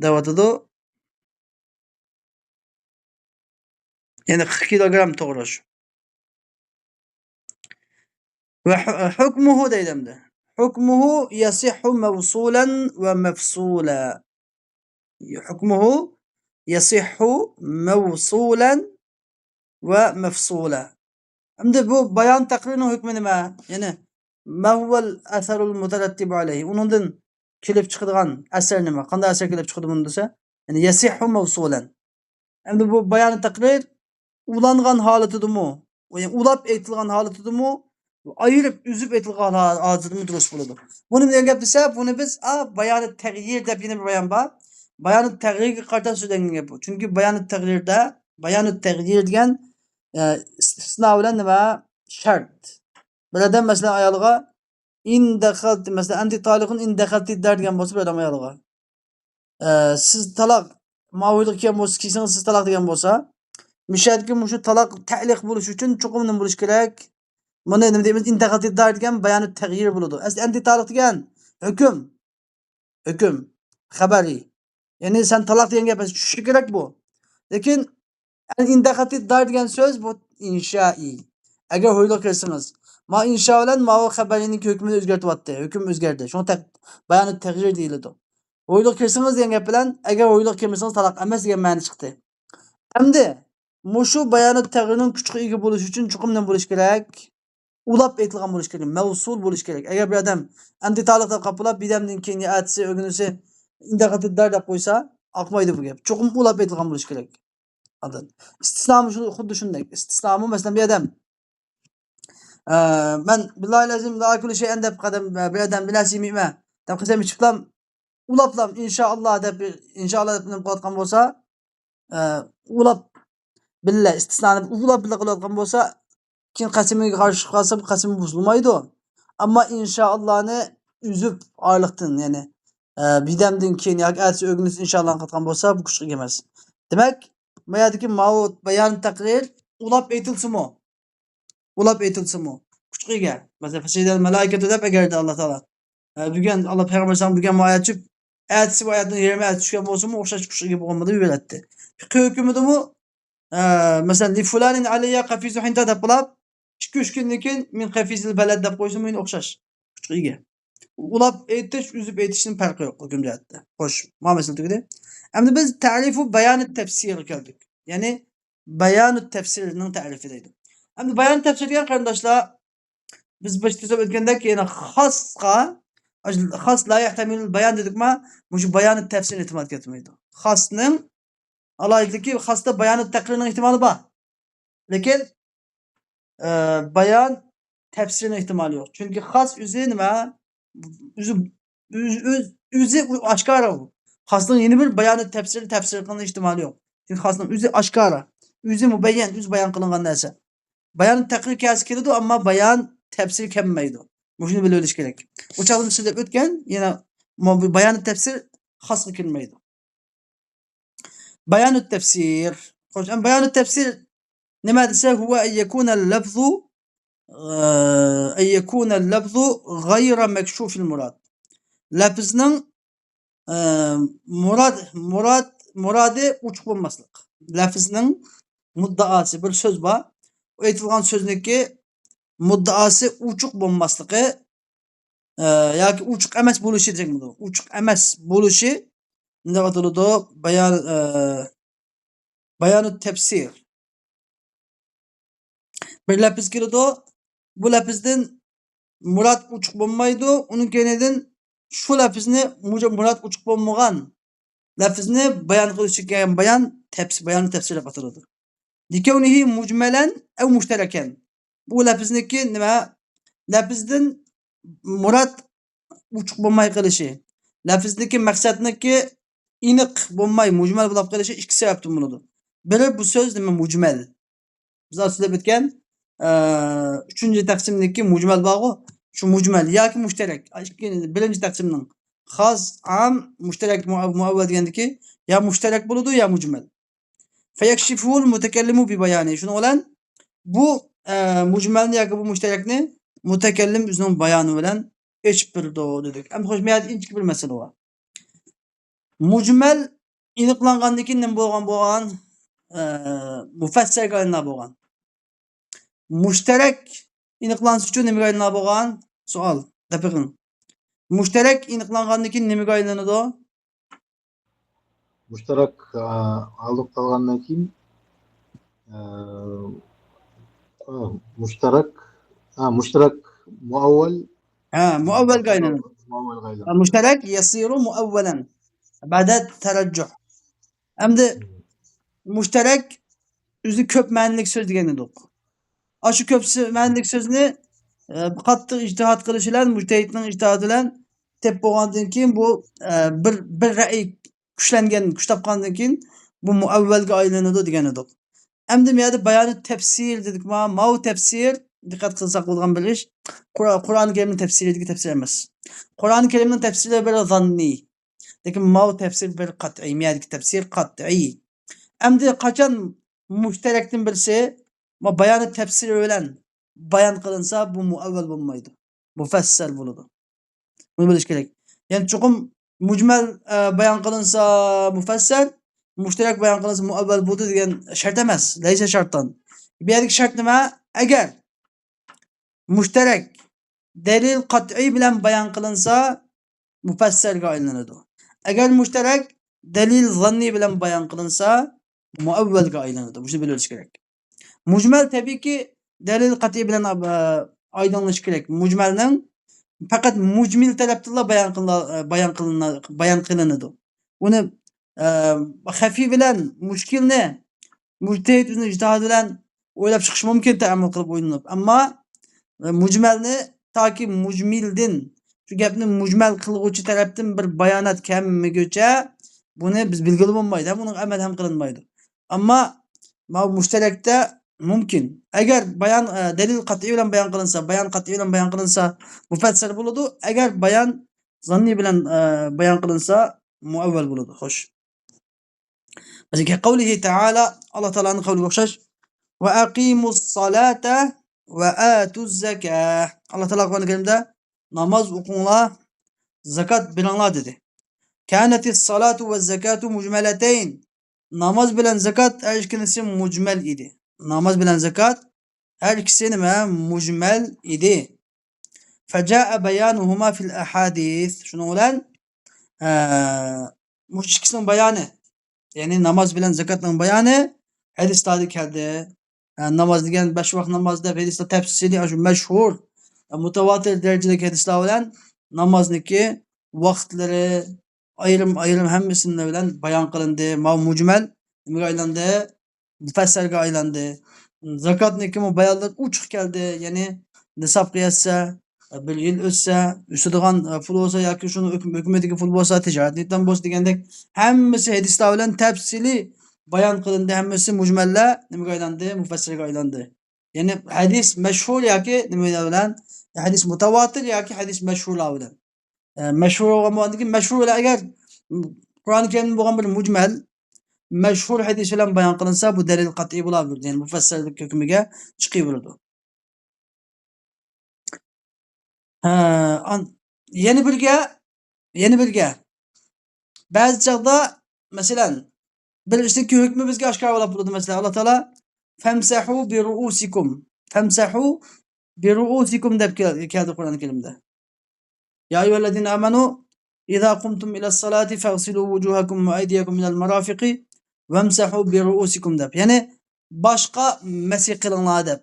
devatidi. Yani 40 kilogram to'g'ri shu. Ve hukmuhu deydimdi. Hukmuhu yasihhu mavsulan ve mefsula. Hukmuhu yasihhu mevsulen ve mefsula. Endi bu bayon taqrirning hukmi nima? Yani ma huval asarul mutarattibu alayhi. Undan kelib chiqadigan asar nima? Qanday asar kelib chiqadi bunda desa? Yani yasihhu mevsulan. Endi bu bayon taqrir ulangan holatidimi? Yani ulab aytilgan holatidimi? Ayırıp üzüp aytilgan holatidimi durus bo'ladi. Buni degan gap desa, buni biz bayonot tag'yir deb yana bir bayon bor. Bayonot tag'yirga qarata so'zlangan gap bu. Chunki bayonot tag'yir degan istisno bilan nima? Shart. Biladan masalan ayoliga in dakhalt masalan anti taliqun in dakhalti degan bo'lsa biladan ayoliga. Siz taloq ma'vulga kelgan bo'lsa, keyingiz siz taloq degan bo'lsa, mishadki mushu taloq ta'liq bo'lish uchun chuqumdan bo'lish kerak. Buni nima deymiz? In dakhalti degan bayonot tag'yir bo'ladi. Asli anti taloq degan hukm xabari. Yani sen talaq degan gap tushishi kerak bu. Lekin indaqati degan so'z bu insha'iy. Agar o'ylab kirsangiz, ma insha bilan ma xabarining hukmini o'zgartiryapti. Hukm o'zgardi. Shunga bayonot tag'yir deyiladi. O'ylab kirsangiz degan gap bilan agar o'ylab kirmasangiz talaq emas degan ma'no chiqdi. Endi mushu bayonot tag'yirining kuchga ega bo'lish uchun chuqumdan bo'lish kerak. Ulab aytilgan bo'lish kerak, mavsul bo'lish kerak. Agar bir odam anti taloq deb qapilab, bidamdan keyin atsi, o'gunisi indaqati deb qo'ysa, oqmaydi bu gap. Chuqum ulab aytilgan bo'lish kerak. Adın. İstisnamı xuddi shunday. Istisnamı masalan bir odam men billahi lazim la kulli shay'an deb qadam bir odam bilasimima deb qasam ichiblam ulablam inshaalloh deb qo'yotgan bo'lsa, ulab billa istisnoni ulab billa qilayotgan bo'lsa, keyin qasamiga qarshi qolsa bu qasam buzilmaydi. Ammo inshaallohni uzib oyliqdan, ya'ni bidamdan keyin yoki atsi o'g'iniz inshaalloh qilgan bo'lsa, bu kuchga emas. Demak, bu yerdagi ma'vud bayon taqrir ulab aytilsimi? Kuchga ega. Masalan, fasidal malaikatu deb agarda Alloh taolo bugun Alloh payg'ambar sallam bugun oyat tushib, aytsi bu oyatning 20 oyat tushgan bo'lsa-mu, o'xshash kuchga ega bo'lganmidi yuboradi. Fiqh hukmidimi? Masalan, li fulanin alayya qafizu hinta deb qilib, 2-3 kundan keyin men qafizil balad deb qo'ysam, men o'xshash kuchga ega. Ulab aytish, uzib aytishning farqi yo'q hukm jihatda. Xo'sh, mana masala tugadi. Endi biz ta'rifu bayonot tafsirga keldik. Ya'ni bayonot tafsirining ta'rifi deydi. Endi bayonot tafsir degan qarindoshlar biz boshida so'zlab o'tgandek, yana xos la yahtamil bayon dedikmi? Mushu bayonot tafsirni ehtimol ketmaydi. Xosning alohidligi xosda bayonot taqrirning ehtimoli bor. Lekin bayon tafsirning ehtimoli yo'q. Chunki xos o'zi nima? O'zi oshkora. Xosning yeni bir bayonot tafsir qilgan ehtimoli yo'q. Chunki xosning o'zi oshkora, o'zi mubayyan, o'zi bayon qilingan narsa. Bayon taqrir kasi keladi, ammo bayon tafsir kelmaydi. Shuni bilib olish kerak. O'chaqni so'zlab o'tgan, yana bayonot tafsir xosga kelmaydi. Bayonot tafsir. Xo'sh, bayonot tafsir nima desa, huwa an yakuna al-lafzu ghayra makshuf al-murad. Lafzning muradi uchuq bo'lmaslik. Lafzning muddaosi bir so'z bor. Aytilgan so'zniki muddaosi uchuq bo'lmasligi yoki uchuq emas bo'lishi desak bo'ladi. Uchuq emas bo'lishi nima ataladi? Bayonot tafsir. Bir lafz keladi, bu lafzdan murad uchuq bo'lmaydi, uning keyinidan shu lafzni murad uchuq bo'lmagan Lafzni bayon qiluvchi kelgan bayonni tafsir deb ataladi. Likawnihi mujmalan aw mushtarakan. Bu lafzniki nima? Lafzdan murad uchuq bo'lmay qilishi. Lafzniki maqsadniki aniq bo'lmay mujmal bo'lib qolishi ikki sababdan bo'ladi. Biri bu so'z nima mujmal. Biz aslida bitgan 3-taqsimniki mujmal bor-ku, shu mujmal yoki mushtarak. Birinchi taqsimning xos, am, mushtarak muavval degandiki, ya mushtarak bo'ladi ya mujmal. Fayakshifuhul mutakallimu bi bayani. Shuni bilan bu mujmalni yoki bu mushtarakni mutakallim o'zining bayoni bilan ochib berdi dedik. Endi xo'sh, men inchik bir masala bor. Mujmal aniqlangandan keyin nima bo'lgan? Mufassalga aylanib bo'lgan. Mushtarak aniqlanish uchun nimaga aylanib bo'lgan? Savol. Daqiqin. Mushtarak aniqlangandan keyin nimaga aylanadi? Mushtarak aldık kalgandan keyin mushtarak muavval muavvalga aylanadi. Mushtarak yasiru muavvalan ba'da tarajjuh. Endi mushtarak o'zi ko'p ma'nilik so'z degan edik. Shu ko'p ma'nilik so'zni qattiq ijtihod qilish bilan mujtahidning ijtihodi bilan tep bo'lgandan keyin bu bir ra'y kuch topgandan keyin bu muavvalga aylanadi degan edik. Endi men yerda bayoni tafsir dedik. Mau tafsir diqqat qilsak bo'lgan bir ish. Qur'oni Karimning tafsiridagi tafsir emas. Qur'oni Karimning tafsiri bir zanniy. Lekin mau tafsir bir qat'iy, meyerdagi tafsir qat'iy. Endi qachon mushtarakdan birisi bayoni tafsiri bilan bayon qilinsa bu muavval bo'lmaydi. Mufassal bo'ladi. Buni bilish kerak. Ya'ni chuqum mujmal bayon qilinsa mufassal, mushtarak bayon qilinsa muavval bo'ladi degan shart emas. Laysa shartdan. Bu yerdagi shart nima? Agar mushtarak dalil qat'iy bilan bayon qilinsa mufassalga aylanadi. Agar mushtarak dalil zanniy bilan bayon qilinsa muavvalga aylanadi. Buni bilish kerak. Mujmal tabiiyki dalil qat'iy bilan aydınlash kerak. Mujmalning faqat mujmil tarafdan bayon qilinadi. Uni xafi bilan mushkilni mujtahid o'zining ijtihodi bilan o'ylab chiqish mumkin, ta'ammul qilib o'ylanib. Ammo mujmalni toki mujmildin shu gapni mujmal qiluvchi tarafdan bir bayonot kelmaguncha buni biz bilgili bo'lmaydi. Buning amal ham qilinmaydi. Ammo mushtarakda mumkin. Agar bayon dalil qat'iy bilan bayon qilinsa, mufassal bo'ladi. Agar bayon zanniy bilan bayon qilinsa, muavval bo'ladi. Xo'sh. Bizga qavlihi ta'ala, Alloh taolaning qavliga o'xshash va aqimus solata va atuz zakah. Alloh taolo Qur'oni Karimda namoz o'qinglar, zakat beringlar dedi. Kanatis salatu va zakatu mujmalatayn. Namoz bilan zakat har ikkalasi mujmal edi. Namoz bilan zakat her ikisi nima? Mujmal edi. Faja'a bayanuhuma fil ahadith. Shuni bilan ikisining bayoni, ya'ni namoz bilan zakatning bayoni hadislarda keldi. Namoz degan 5 vaqt namoz deb hadisda tafsili shu mashhur mutawatir darajadagi hadislar bilan namozniki vaqtlari ayrim hammasini bilan bayon qilindi. Mujmal nimaga aylandi? Mufassalga aylandi. Zakatniki bayonlar uchiq keldi. Ya'ni nisob qiyasa, bir yil o'tsa, o'sadigan pul bo'lsa yoki shuni hukumatdagi pul bo'lsa, tijoratdan bo'lsa degandek hammasi hadislar bilan tafsili bayon qilindi. Hammasi mujmallar nimaga aylandi? Mufassalga aylandi. Ya'ni hadis mashhur yoki nima bilan? Hadis mutawatir yoki hadis mashhurlar bilan. Mashhur bo'lgandiki, mashhur agar Qur'oni Karimda bo'lgan bir mujmal mashhur hadis bilan bayon qilinsa bu dalil qat'iy bo'ladi. Ya'ni mufassallik hukmiga chiqib bo'ladi. Yana birga ba'zi chaqda masalan bir ishning hukmi bizga oshkor bo'lib turadi. Masalan Alloh taolo famsahu bi ru'usikum deb keldi Qur'oni Karimda. Ya ayyuhallazina amanu idza qumtum ila as-salati faghsilu wujuhakum wa aydiyakum ila al-marafiqi wamsahu bi ru'usikum deb. Ya'ni boshqa masih qilinglar deb.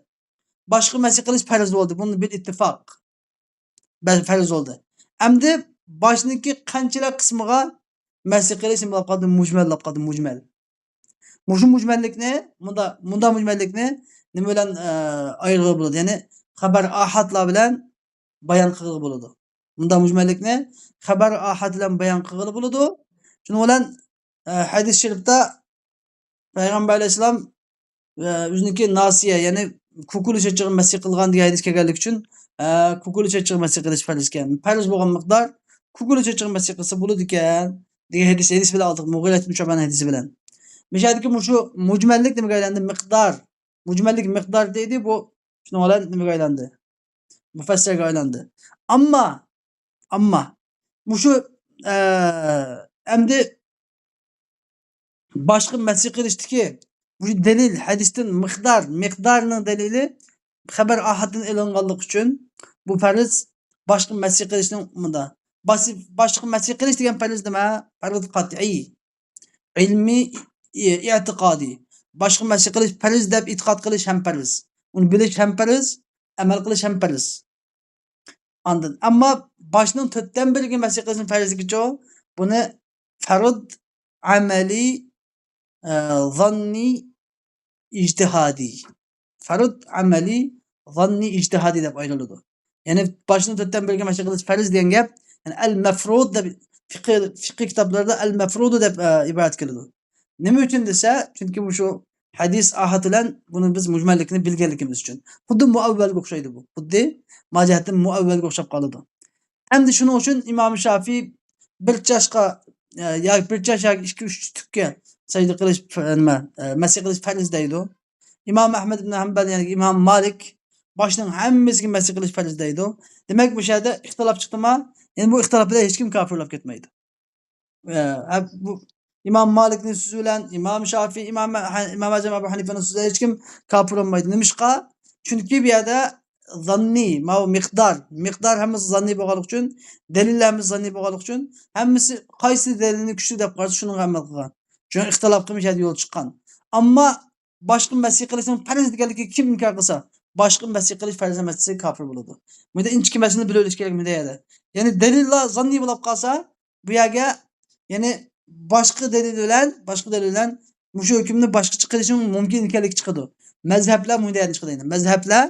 Boshqa masih qilish farz bo'ldi. Buni bir ittifoq farz bo'ldi. Endi boshniki qanchalar qismiga mesih qilish nima bo'lib qoldi? Mujmal bo'lib qoldi, mujmal. Mushu mujmallikni bunda mujmallikni nima bilan ayirg'ili bo'ladi? Ya'ni xabar ahadlar bilan bayon qilg'ili bo'ladi. Bunda mujmallikni xabar ahad bilan bayon qilg'ili bo'ladi. Shuning bilan hadis sharifda Payg'ambar alayhisalom o'ziniki nasiya, ya'ni kukuli chechig'i masih qilgan degan hadis kelganligi uchun kukuli chechig'i masih qilish farz ekan. Farz bo'lgan miqdor kukuli chechig'i masih qilsa bo'ladi ekan degan hadis bilan oldik. Mughira ibn Shu'ban hadisi bilan. Mishadiki shu mujmallik nimaga aylandi? Miqdor. Mujmallik miqdor deydi, bu shuning bilan nimaga aylandi? Mufassirga aylandi. Ammo shu endi boshqa masih qilishdiki bu dalil hadisdan miqdorning dalili xabar ahaddan ilinganligi uchun bu farz boshqa masih qilishning bunda. Boshqa masih qilish degan farz nima? Farz qat'iy. Ilmiy, i'tiqodiy. Boshqa masih qilish farz deb e'tiqod qilish ham farz. Uni bilish ham farz, amal qilish ham farz. Anladın. Ammo boshning to'rtdan biriga masih qilishning farziga buni farz amaliy zanni ijtihadiy. Farz amaliy zanni ijtihadiy deb ayriladi. Ya'ni boshning to'rtdan biriga masih qilish farz degan gap, ya'ni al-mafrud deb fiqh kitoblarida al-mafrud deb iborat keladi. Nima uchun desa, chunki bu shu hadis ahad bilan buni biz mujmallikni bilganligimiz uchun. Xuddi muavvalga o'xshaydi bu. Xuddi majahatdan muavvalga o'xshab qoladi. Endi shuning uchun Imom Shafiy bir chashqa yoki bir chash yoki 2-3 tukka sajda qilish nima masih qilish farz deydi. Imom Ahmad ibn Hanbal ya'ni Imom Malik boshning hammasiga masih qilish farz deydi. Demak bu yerda ixtilof chiqdimi? Endi bu ixtilofda hech kim kofirlab ketmaydi. Bu İmam Malik'nin sözü bilen İmam Şafii, İmam Azam Ebu Hanife'nin sözü hiç kim kafir olmaydı. Nimişqa? Çünkü bir yerde zanni, miqdar hemmisi zanni bo'lganligi uchun, dalillarimiz zanni bo'lganligi uchun, hemmisi qaysi dalilni kuchli deb qarasa shuni amal qilgan. Shuni ixtilof qilmish yo'l chiqqan. Ammo boshqa masih qilishning farz deganligiga kim inkor qilsa, boshqa masih qilish farz emas desa kofir bo'ladi. Bunda inchki masalani bilib olish kerak bunda yerda. Ya'ni dalillar zanni bo'lib qolsa, bu yerga ya'ni boshqa dalil bilan shu hukmni boshqacha qilishim mumkin ekanligi chiqadi. Mazhablar bunday chiqadi. Mazhablar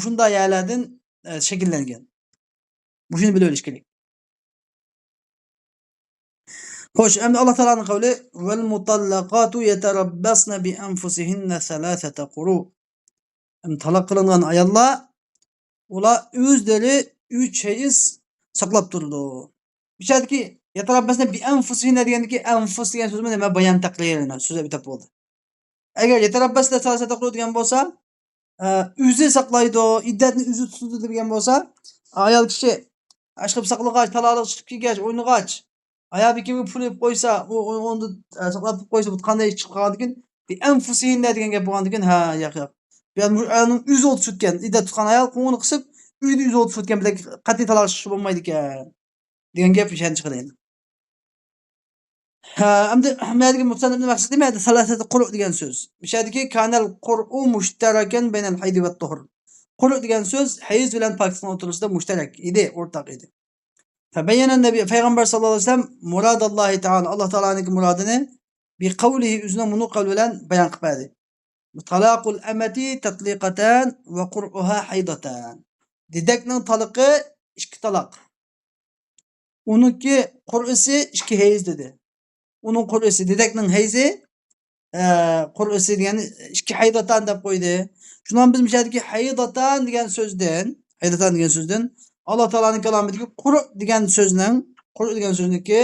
shunday yerlardan shakllangan. Shuni bilib olish kerak. Xo'sh, endi Alloh taolaning qavli val mutallaqatu yatarabbasna bi anfusihinna salasata quru. Talaq qilingan ayollar ular o'zlari 3 hayz saqlab turdi. Bishadiki yatarabbasna bi anfusihinna degandiki anfus degan so'z nima bayon taqdirini so'zlab bitib bo'ldi. Agar yatarabbasna salasata quru degan bo'lsa, o'zi saqlaydi, iddatni o'zi tutadi degan bo'lsa, ayol kishi ashqib saqlag'ach, taloq chiqib kelgach, o'ynag'ach, ayol kimga pul deb qo'ysa, uni saqlab qo'ysa, bu qanday chiqib qoladigan? Bi anfusihinna degan gap bo'lgandan ha, yo'q. Bu ayolning o'zi o't tutgan, iddat tutgan ayol qo'ng'ini qisib, uyda o'zi o't tutgan bilan qat'iy taloq chiqib bo'lmaydi ekan. degan gap ishani chiqadi endi. Endi nimaga musannifni maqsadi nima edi? Salasati quru' degan so'z. Bishadiki kanal qur'u mushtarakan baynal hayd va tuhur. Quru' degan so'z hayz bilan poklikning o'rtasida mushtarak edi, o'rtaq edi. Fabayyana nabiy payg'ambar sallallohu alayhi vasallam muradallohi ta'ala Alloh taolaning murodini bi qawlihi o'zining buni qawl bilan bayon qilib berdi. Talaqul amati tatliqatan va qur'uha haydatan. Dedakning taliqi ikki taloq. Uniki qur'isi ikki hayz dedi. Onun qur'isi dedakning hayzi qur'isi degani ikki haydatan deb qo'ydi. Shundan biz mishadiki haydatan degan so'zdan Alloh taolaning kalomidagi qur' degan so'zniki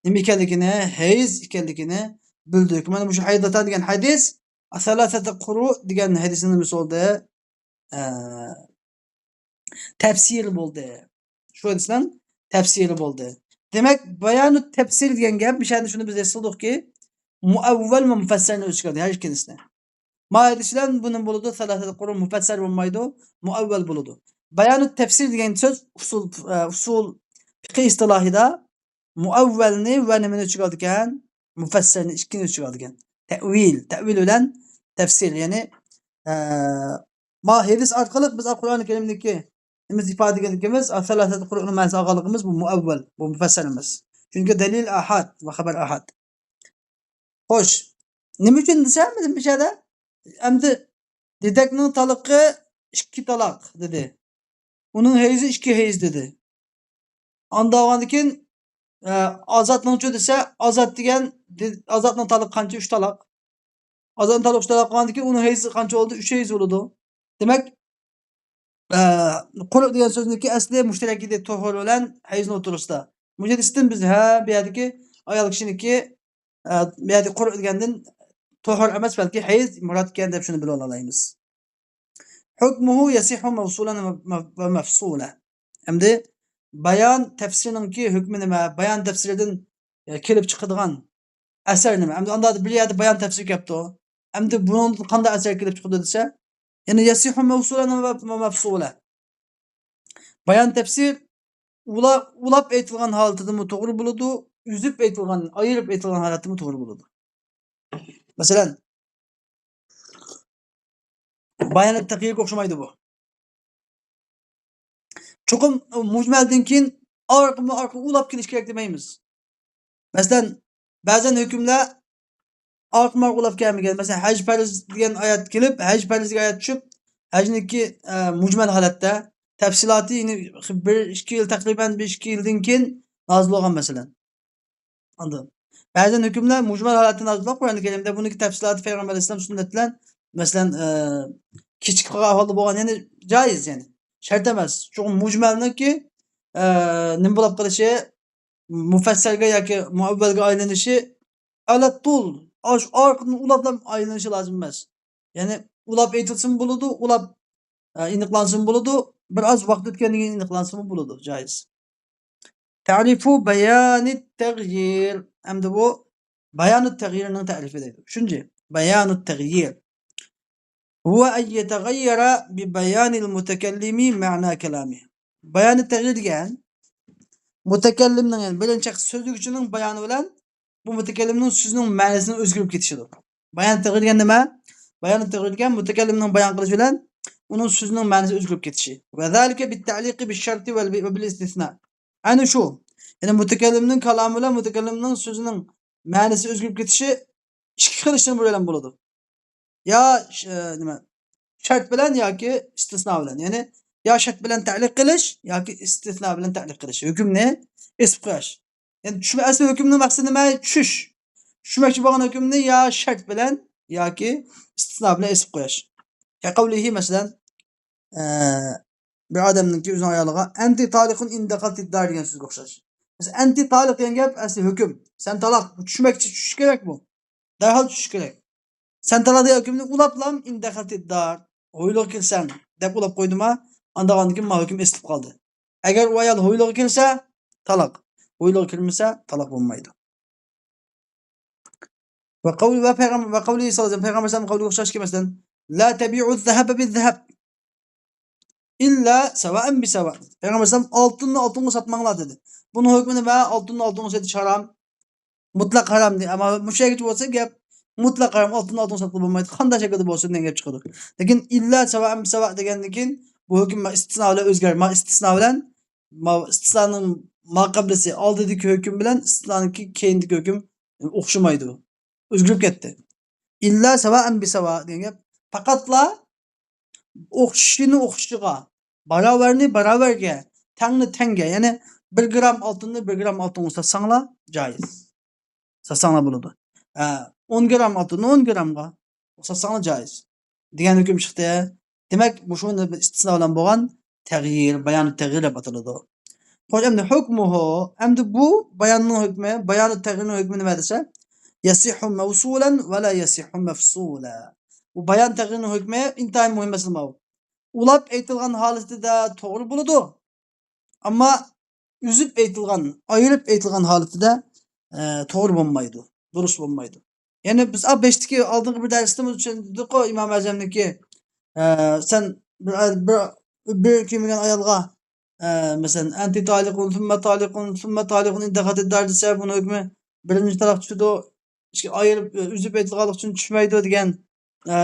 nima ekanligini, hayz ekanligini bildik. Mana bu haydatan degan hadis asalasata quru' degan hadisning misolida tafsiri bo'ldi. Shu hadisdan tafsiri bo'ldi. Demek bayanu tefsir degan gap mishani shuni biz esladikki, muavval va mufassarni o'z ichiga oladi har ikkilisini. Ma'adisdan bunun bo'ladi, salasata quru mufassar bo'lmaydi, muavval bo'ladi. Bayanu tefsir degan so'z usul fiqh istilohida muavvalni va nimani o'z ichiga oladi ekan, mufassarni ikkini o'z ichiga oladi ekan. Ta'vil bilan tefsir, ya'ni hadis orqali biz Qur'oni Karimdagi nimiz ifoda qilganligimiz, salasata quru'ni ma'nosi olganligimiz bu muavval, bu mufassar emas. Çünkü delil ahad ve haber ahad. Hoş. Nima uchun desammidim bir şeyde? Endi dedekning taliqi 2 talaq dedi. Uning heyzi 2 heyz dedi. Ondan keyin azatning desa azat degan azatning taliqi qancha 3 talaq. Azatning taliqi 3 talaq qilgandan keyin uning heyzi qancha bo'ldi? 3 heyz bo'ladi. Demak, qur'u degan so'zniki asli mushtarak edi to'g'ri bilan hayzni o'tirisida. Mujadisdan biz bu yerdagi ayol kishiniki bu yerda qur'u degandan to'g'ri emas balki hayz murod ekan deb shuni bilib olamiz. Hukmuhu yasihu mavsulan va mafsula. Endi bayon tafsirininki hukmi nima? Bayon tafsiridan kelib chiqadigan asar nima? Endi unda bir yerda bayon tafsir kelibdi. Endi bundan qanday asar kelib chiqdi desa, ya'ni yasihu mavsulan va mafsula. Bayon tafsir ulab aytilgan holatida to'g'ri bo'ladi, uzib aytilgan, ayirib aytilgan holatida to'g'ri bo'ladi. Masalan, bayon taqiyga o'xshamaydi bu. Cho'qim mujmaldan keyin orqa ulab kelish kerak demaymiz. Masalan, ba'zan hukmlar orqa ulab kelmagan. Masalan, haj farz degan oyat kelib, haj farzga oyat tushib, hajniki mujmal holatda tafsiloti 1-2 yil taqriban 1-2 yildan keyin nozil bo'lgan masalan. Anladın. Ba'zan hukmlar mujmal holatda nozil bo'lgan Qur'oni Karimda buniki tafsiloti payg'ambar alayhisalom sunnat bilan masalan kichik ahvolda bo'lgan, ya'ni joiz yani. Shart emas. Chunki mujmalniki nima bo'lib qolishi, mufassalga yoki muavvalga aylanishi alatul orqadan ulab aylanishi lozim emas. Ya'ni ulab aytilsin bo'ladi, ulab aniqlansin bo'ladi, biroz vaqt o'tgandan keyin aniqlansin bo'ladi, joiz. Ta'rifu bayanit taghyir. Endi bu bayanut taghyirning ta'rifi deydi. Shuncha. Bayanut taghyir huwa an yataghayyara bi bayanil mutakallimi ma'na kalami. Bayanut taghyir degan mutakallimning, yani birinchi so'zlovchining bayoni bilan bu mutakallimning so'zining ma'nosini o'zgarib ketishidir. Bayanut taghyir degan nima? Bayanut taghyir degan mutakallimning bayon qilishi bilan uning so'zining ma'nosi o'zgarib ketishi. Va zalika bit ta'liqi bi sharti va bil istisna. Ana shu. Yani mutakallimning kalomi bilan mutakallimning so'zining ma'nosi o'zgarib ketishi ikki xil ishdan bilan bo'ladi. Ya nima? Shart bilan yoki istisno bilan. Ya'ni ya shart bilan ta'liq qilish yoki istisno bilan ta'liq qilish. Hukmni isb qo'yish. Yani asli hukmning maqsadi nima? Tushish. Tushmoqchi bo'lgan hukmni ya shart bilan yoki istisno bilan isb qo'yish. Ya qavlihi masalan bir odamninki o'zining ayoliga anti taliqun indaqat dar degan so'zga o'xshash. Mesela anti taliq degan gap asli hukm. Sen taloq tushmoqchi tushish kerak bu. Darhol tushish kerak. Sen taloq degan hukmni ulablam indaqat dar. Hoyliq kelsan deb ulab qo'ydima, andan keyin ma hukm eslib qoldi. Agar u ayol hoyliq kelsa taloq. Hoyliq kelmasa taloq bo'lmaydi. Va qavli va payg'ambar va qavli sollallohu payg'ambar sallallohu qavliga o'xshash ki masalan la tabi'u az-zahaba biz-zahab illa sawa'an bi sawa. Payg'ambar sallallohu oltinni oltinga sotmanglar dedi. Bunun hukmi nima? Oltinni oltinga sotish harom. Mutlaq harom deydi. Ammo mushayga bo'lsa gap mutlaq harom, oltinni oltinga sotib bo'lmaydi. Qanday shaklda bo'lsin degan gap chiqadi. Lekin illa sawa'an bi sawa degandan keyin bu hukm istisno bilan o'zgarma, istisno bilan istisnoning maqablisi oldidagi hukm bilan istisnoniki keyindagi hukm o'xshamaydi. O'zgarib ketdi. İlla sawa'an bi sawa degan gap faqatla o'xshishini o'xshishiga, barobarni barobarga, tangni tanga, ya'ni 1 gram oltinni 1 gram oltinga sotsanglar joiz. Sotsanglar bo'ladi. 10 gram oltinni 10 gramga sotsanglar joiz. Degan hukm chiqdi. Demak, bu shuni istisno bilan bo'lgan taghyir, bayon taghyir deb ataladi. Xo'sh, endi hukmuhu, endi bu bayonning hukmi, bayon taghyirning hukmi nima desa? Yasihu mavsulan va la yasihu mafsula. Bu bayon taghyirning hukmi intayin muhim masala bu. Ulab aytilgan holatida to'g'ri bo'ladi. Ammo uzib aytilgan, ayirib aytilgan holatida to'g'ri bo'lmaydi, durust bo'lmaydi. Ya'ni biz 5dagi oldingi bir darsda tushundik-ku Imom Azamniki sen bir kimgan ayolga masalan anti taliqun thumma taliqun indaqat dar desa buni hukmi birinchi taraf tushdi. Ayırıp üzüp aytilganlik uchun tushmaydi degan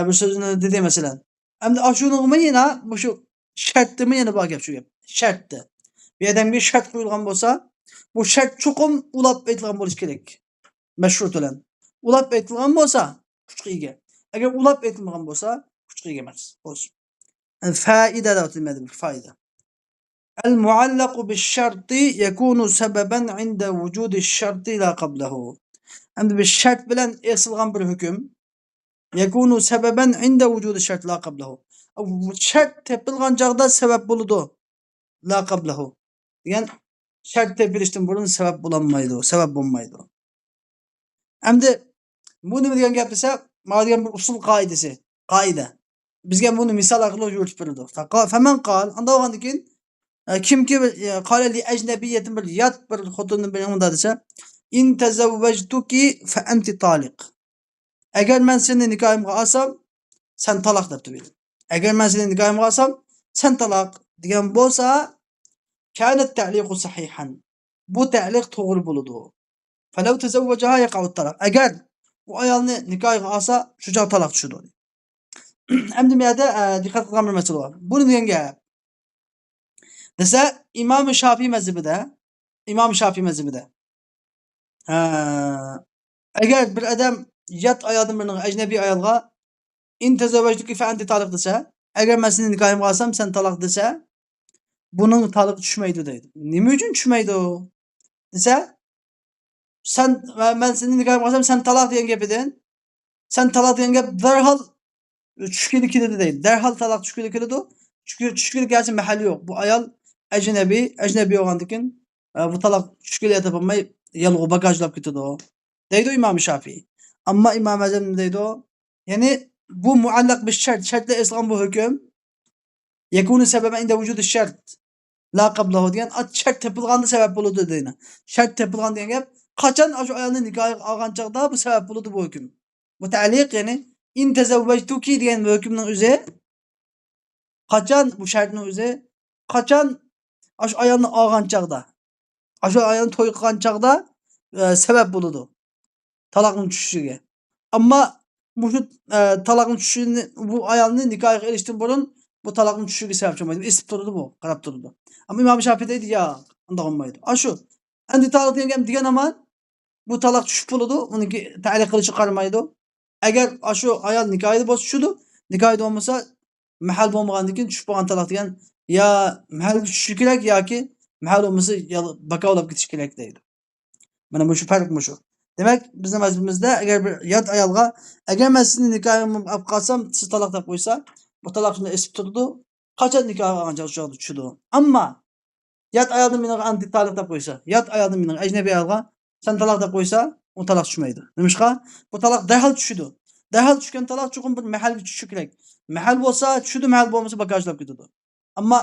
bir so'zni dedi masalan. Endi ashunimi yana bu shu shartdimi yana bor gap shu gap. Shartdi. Bir odamga shart qo'yilgan bo'lsa, Bu şart chuqum ulab aytilgan bo'lishi kerak. Mashrut bilan. Ulab aytilgan bo'lsa, kuchga ega. Agar ulab aytilmagan bo'lsa, kuchga ega emas. Xo'sh. Faida da o'tilmadi bu foyda. المعلق بالشرط يكون سببا عند وجود الشرط لا قبله. Endi bir shart bilan esilgan bir hukm yakunu sababan inda vujudi shart la qablahu. Shart tepilgan chaqda sabab bo'ladi. La qablahu. Degan shart tepilishdan burun sabab bo'lanmaydi, sabab bo'lmaydi. Endi bu nima degan gap desa, mana degan bir usul qoidasi, qoida. Bizga buni misol orqali yo'ritib beradi. Faman qal, unda bo'lgandan keyin kimki qala li ajnabiyyatin bir yat bir xotinni bilan unda desa, in tazawwajtuki fa anti taliq. Agar men seni nikohimga olsam, sen taloq deb deydi. Agar men seni nikohimga olsam, sen taloq degan bo'lsa, kana ta'liqu sahihan. Bu ta'liq to'g'ri bo'ladi. Falaw tazawwajaha yaqa'u taloq. Agar bu ayolni nikohiga olsa, shu joy taloq tushadi. Endi bu yerda diqqat qilgan bir masala bor. Buni degan gap. Desa, Imom Shofiy mazhabida agar bir odam yat ayoldan birini ajnabiy ayolga in tazawwajtuki fa anti taliq desa, agar men seni nikohimga olsam sen taloq desa, buning taloq tushmaydi deydi. Nima uchun tushmaydi? Desa, men seni nikohimga olsam sen taloq degan gap edi. Sen taloq degan gap darhol tushkili keladi deydi. Darhol taloq tushkili keladi. Tushkili kelsa mahalli yo'q. Bu ayol ajnabiy bo'lgandan keyin bu taloq tushkili yetib olmay yalg'u bagajlab ketadi. Deydi İmam Şafii. Amma İmam Azam deydi o. Yani bu muallak bir şart. Şartla eslan bu hüküm. Yekunu sebeben inde vücudu şart. La qablahu diyen at şart tepilganda sebep buludu deydi. Şart tepilgan diyen gap. Kaçan şu ayağını nikahı algan çağda bu sebep buludu bu hüküm. Bu ta'liq yani in tezevvectuki diyen bu hükümün üzeri. Kaçan bu şartın üzeri. Kaçan şu ayağını algan çağda. Şu ayağını toyqan çağda sebep buludu. Talaqın düşüşüge. Amma bu talaqın düşüşünü bu ayalını nikahı eriştin burun bu talaqın düşüşüge sebep olmaydı. Esip durdu bu, qarab durdu. Amma İmam Şafii deydi ya, unda olmaydı. Aşu endi talaq degan aman bu talaq düşüp buludu. Uniki ta'liq qilishi qarmaydı. Agar aşu ayal nikahı bo'lsa tushudi, nikahı bo'lmasa mahal bo'lmagandan keyin tushib qolgan talaq degan ya mahal tushishi kerak yoki mahal bo'lmasa bakovlab ketish kerak deydi. Mana bu shu farq shu. Demek bizim mazhabimizda agar bir yat ayolga agar men sizni nikohimga olib qolsam, siz taloq deb qo'ysa, bu taloq shunday esib turdi, qachon nikoh olgan joyda tushdi. Ammo yat ayolni meni anti taloq deb qo'ysa, yat ayolni meni ajnabiy ayolga sen taloq deb qo'ysa, u taloq tushmaydi. Nimishqa? Bu taloq darhol tushdi. Darhol tushgan taloq chuqur bir mahalga tushishi kerak. Mahal bo'lsa tushdi, mahal bo'lmasa bagajlab ketadi. Ammo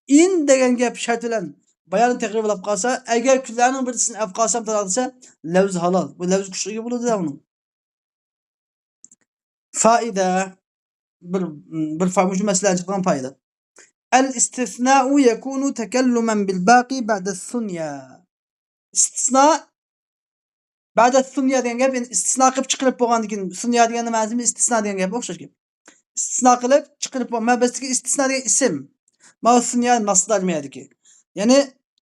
in degan gap shart bilan bayanı tekrarlab qalsa, agar kunlarning birisini olib qolsam taloq desa, lafz halol. Bu lafz kuchliga bo'ladi da uni. Foyda bir farmo'shu masala chiqqan foyda. Al-istisna'u yakunu takalluman bil baqi ba'da as-sunya. Istisna ba'da as-sunya degan gap, endi istisno qilib chiqarib bo'lgandan keyin sunya degan ma'nosi istisno degan gapga o'xshash gap. Istisno qilib chiqarib bo'lgan, bizdagi istisno degan ism. Ma sunya masdar miyadiki. Yani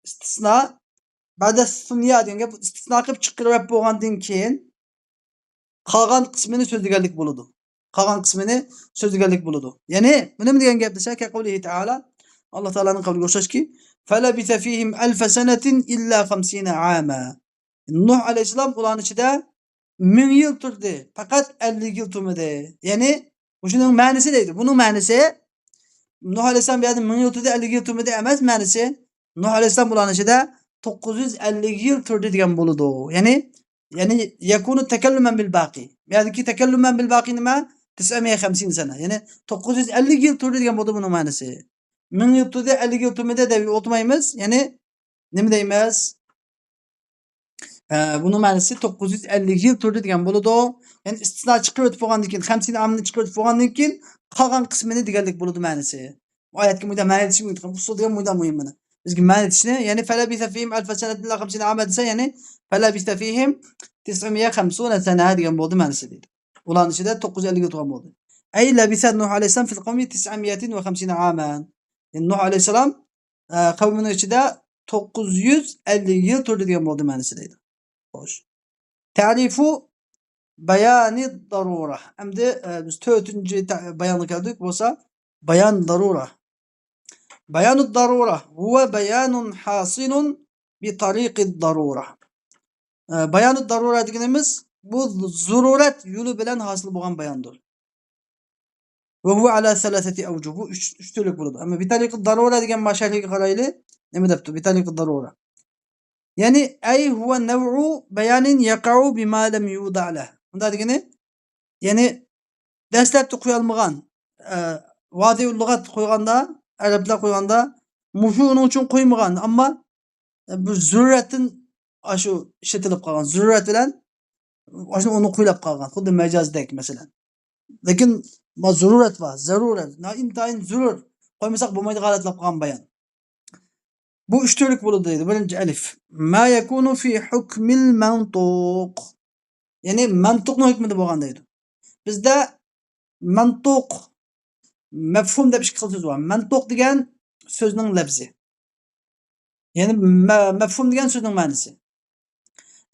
istisna ba'da sunya degan gap istisno qilib chiqarib bo'lgandan keyin qolgan qismini so'zlaganlik bo'ladi. Qolgan qismini so'zlaganlik bo'ladi. Ya'ni nima degan gap desa, qavlihi ta'ala Alloh taolaning qavliga o'xshashki, falabisa fihim alf sanatin illa 50 ama. Nuh alayhisalom ularning ichida 1000 yil turdi, faqat 50 yil turmadi. Ya'ni buning ma'nosi deydi. Buning ma'nosi Nuh alayhisalom bu yerda 1000 yil turdi, 50 yil turmadi emas, ma'nosi Nuh alayhisalom ularning ichida 950 yil turdi degan bo'ladi. Yani yakunu takalluman bil baqi. Ya'ni takalluman bil baqi nima? 950 sana. Yani 950 yil turdi degan bo'ladi buning ma'nosi. 1000 yil turdi, 50 yil turmadi deb o'tmaymiz. Yani nima deymiz? Buning ma'nosi 950 yil turdi degan bo'ladi. Yani istisno chiqib o'tib bo'lgandan keyin 50 amni chiqib o'tib bo'lgandan keyin qolgan qismini deganlik bo'ladi ma'nosi. Bu oyatga muyda ma'no etishim mumkin. Bu so'zga muyda muhim mana. Bizga ma'no etishni, ya'ni falabisa fihim alf sanatin illa 50 ama desa, ya'ni falabisa fihim 950 sana degan bo'ldi ma'nosi deydi. Ularning ichida 950 yil turgan bo'ldi. Ay labisa Nuh alayhisalom fil qawmi 950 aman. Yani Nuh alayhisalom qavmining ichida 950 yıl turdi degan bo'ldi ma'nosi deydi. Xo'sh. Ta'rifu bayani darura. Endi biz 4-chi bayonga keldik bo'lsa, bayan darura. Bayanu darura huwa bayanun hasilun bi tariqi darura. Bayanu darura deganimiz bu zururat yo'li bilan hosil bo'lgan bayondir. Ve huve ala selaseti avcuh. Bu üç türlük burada. Ama bir tariqi darura degan masharhiga qarayli. Nima debdi? Bir tariqi darura. Yani ay huve nev'u bayanin yaqa'u bima lam yuda lah. Bunda degani yani dastlabda qo'yilmagan vodiy lug'at qo'yganda, arablar qo'yganda mushu uning uchun qo'ymagan, ammo bu zurratin shu ishlatilib qolgan. Zurrat bilan uni qo'ylab qolgan. Xuddi majozdek masalan. Lekin zarurat var, zarurat. İntayin zurur. Koymasak bulmaydı galatlap qolgan bayan. Bu üç türlük bo'ladi deydi. Birinchi alif. Ma yakunu fi hukmil mantuq. Yani mantuqning hukmida bo'lgan deydi. Bizda mantuq mafhum deb ikki xil so'z bor. Mantuq degan so'zning lafzi. Yani mafhum degan so'zning ma'nosi.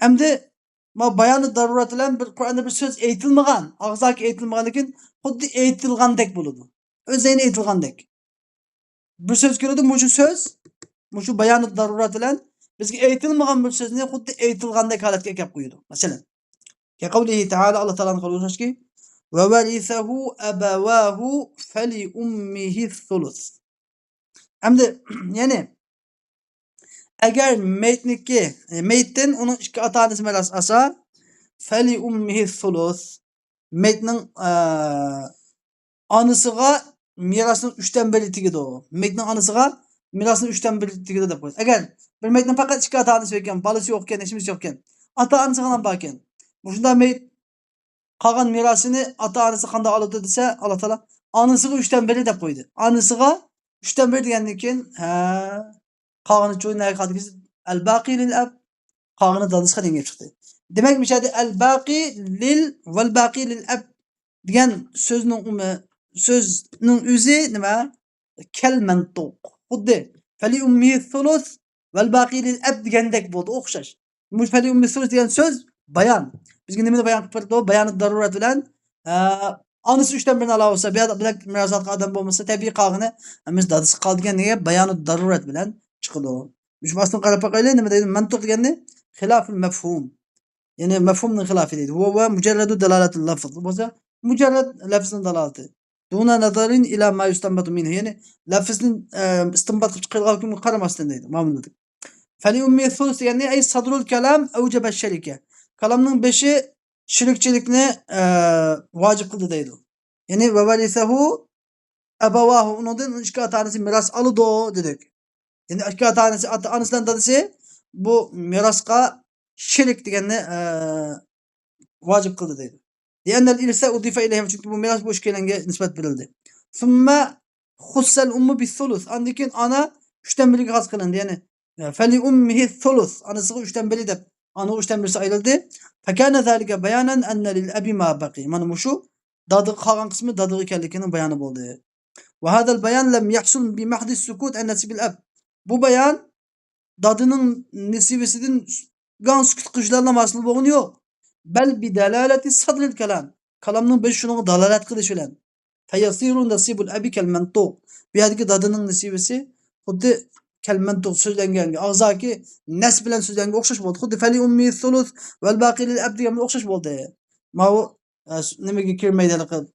Endi ma bayonu darurat bilan bir Qur'onda bir so'z aytilmagan, og'zaki aytilmagan lekin xuddi aytilgandek bo'ladi. O'zini aytilgandek. Bir so'z keladi, mushu so'z, mushu bayonu darurat bilan bizga aytilmagan bir so'zni xuddi aytilgandek holatga kelib qo'yadi. Masalan, ke qavlihi ta'ala Allah Ta'alaning qawlidaki: "Va warisahu abawahu fali ummihi thuluth." Endi yani agar maytdan uning ikki ota-onasi meros olsa, fali ummihi thuluth. Maytning anısıga mirasning 3'ten 1'i tegadi o. Maytning anısıga mirasning 3'ten 1'i tegadi deb qo'ydi. Agar bir maytning faqat ikki ota-onasi ekan, balasi yo'q ekan, ishimiz yo'q ekan, ota-onasi ham bor ekan. Shunda mayt qolgan mirasini ota-onasi qanday oladi desa, Alloh taolo anısıga 3'ten 1'i deb qo'ydi. Anısıga 3'ten 1 degandan keyin qolgani cho'ynaga qoldi. Al-baqi lil ab, qolgani dadasiga denga chiqdi. Demak, mishadi al-baqi lil val baqi lil ab degan so'zning o'zi nima? Kal mantuq. Xuddi fali ummihi thuluth val baqi lil ab degandek bo'ldi, o'xshash. Bu fali ummihi thuluth degan so'z bayon. Bizga nimani bayon qilib berdi? Bayonu darurat bilan anisi 3'ten 1'ini ala olsa, bilak mirosatga odam bo'lmasa, tabiiy qolgani biz dadasi qoldigan degan bayonu darurat bilan chiqadi. Shu aslini qarab boqaylik, nima deydi? Mantuq degani xiloful mafhum. Yani mefhumning xilofi deydi. Va mujarradu dalalatul lafz. Bo'lsa, mujarrad lafzning dalolati. Duna nazarin ila ma yustanbatu minhu. Yani lafzning istinbat qilib chiqilgan qaramasdan deydi. Ma'lum dedik. Fali ummi thuluth yani ay sadrul kalam awjaba sharika. Kalamning 5'i shirikchilikni vojib qildi deydi. Yani va warisahu abawahu, undan ikki ota-onasi miros oladi dedik. Yani ikki ota-onasi, ota-onasidan dadasi bu mirosga şirk deganni vojib qildi deydi. Li'annal irsa udifa ilayhim, çünkü bu miras bu ishkelanga nisbat berildi. Thumma khussal ummu bis-thuluth. Andikin ana 3'ten 1'ga xos qilindi. Yani fali ummihi thuluth. Anasiga 3'ten 1 deb ana 3'ten 1'si ayrildi. Fakana zalika bayanan anna lil abi ma baqi. Mana mushu dadı qolgan qismi dadı ekanligining bayoni bo'ldi. Wa hadal bayan lam yahsul bi mahdi sukut an nasibil ab. Bu bayan dadıning nisibesidan gan sukut qilishlardan hosil bo'lgani yo'q. Bal bi dalalati sadril kalam. Kalamning biz shuni dalolat qilish bilan fayasiru nasibul abi kal mantuq. Bu yerdagi dadıning nisibasi xuddi kal mantuq so'zlangan, og'zaki nas bilan so'zlanga o'xshash bo'ldi. Xuddi fali ummi thuluth val baqi lil ab degan o'xshash bo'ldi. Ma u nimaga kirmaydi qilib.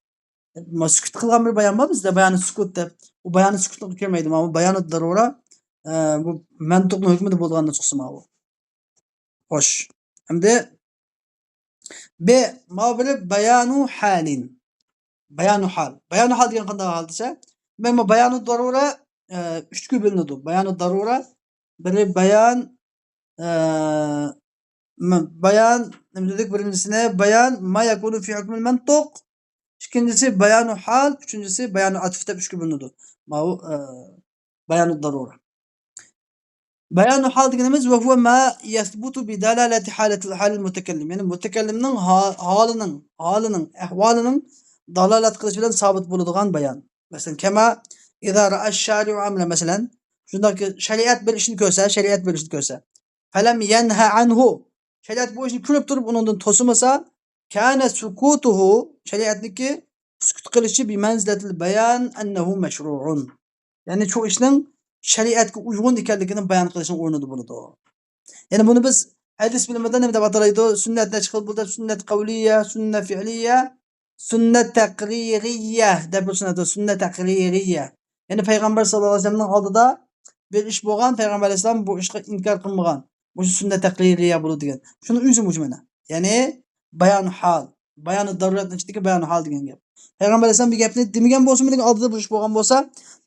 Ma sukut qilgan bir bayon bor bizda, bayoni sukut deb. U bayoni sukutga kirmaydi. Ma bu bayonu darura bu mantuqning hukmida bo'lgandan chiqsa ma bu. Xo'sh. Endi B ma'biri bayanu halin. Bayanu hal. Bayanu hal degan qanday hal desa, men bu bayanu darura 3 ga bo'linadi. Bayanu darura biri bayan nima dedik? Birinchisini bayan ma yakunu fi hukmil mantuq, ikkinchisi bayanu hal, uchinchisi bayanu atf deb 3 ga bo'linadi. Ma bu bayanu darura. Bayanu hal deganimiz ve huve ma yasbutu bi dalalati halatil halil mutakallim. Yani mutakallimning halining ahvolining dalolat qilish bilan sabit bo'ladigan bayon. Masalan, kema idza ra'a ash-shari'u amla, masalan, Şundaki şeriat bilishini ko'rsa. Falam yanha anhu. Şeriat bu ishni ko'rib turib undan to'simasa, kana sukutuhu shariatniki sukut qilishi bi manzilatil bayan annahu mashru'un. Ya'ni shu ishning shariatga uyg'un ekanligini bayon qilishning o'rnida bo'ladi. Yani bunu biz hadis bilimida nima deb atalaydi? Sunnat nechi xil bo'ladi? Sunnat qavliya, sunnat fi'liya, sunnat taqririya deb tushunadi. Sunnat taqririya. Yani payg'ambar sallallohu alayhi vasallamning oldida bir ish bo'lgan, payg'ambar alayhisalom bu ishga inkor qilmagan. Bu sunnat taqririya bo'ladi degan. Shuni o'zi mana. Ya'ni bayon hal, bayon daruratning ichidagi bayon hal degan gap. Payg'ambar alayhisalom bir gapni demagan bo'lsa, degan oldida bu ish bo'lgan bo'lsa,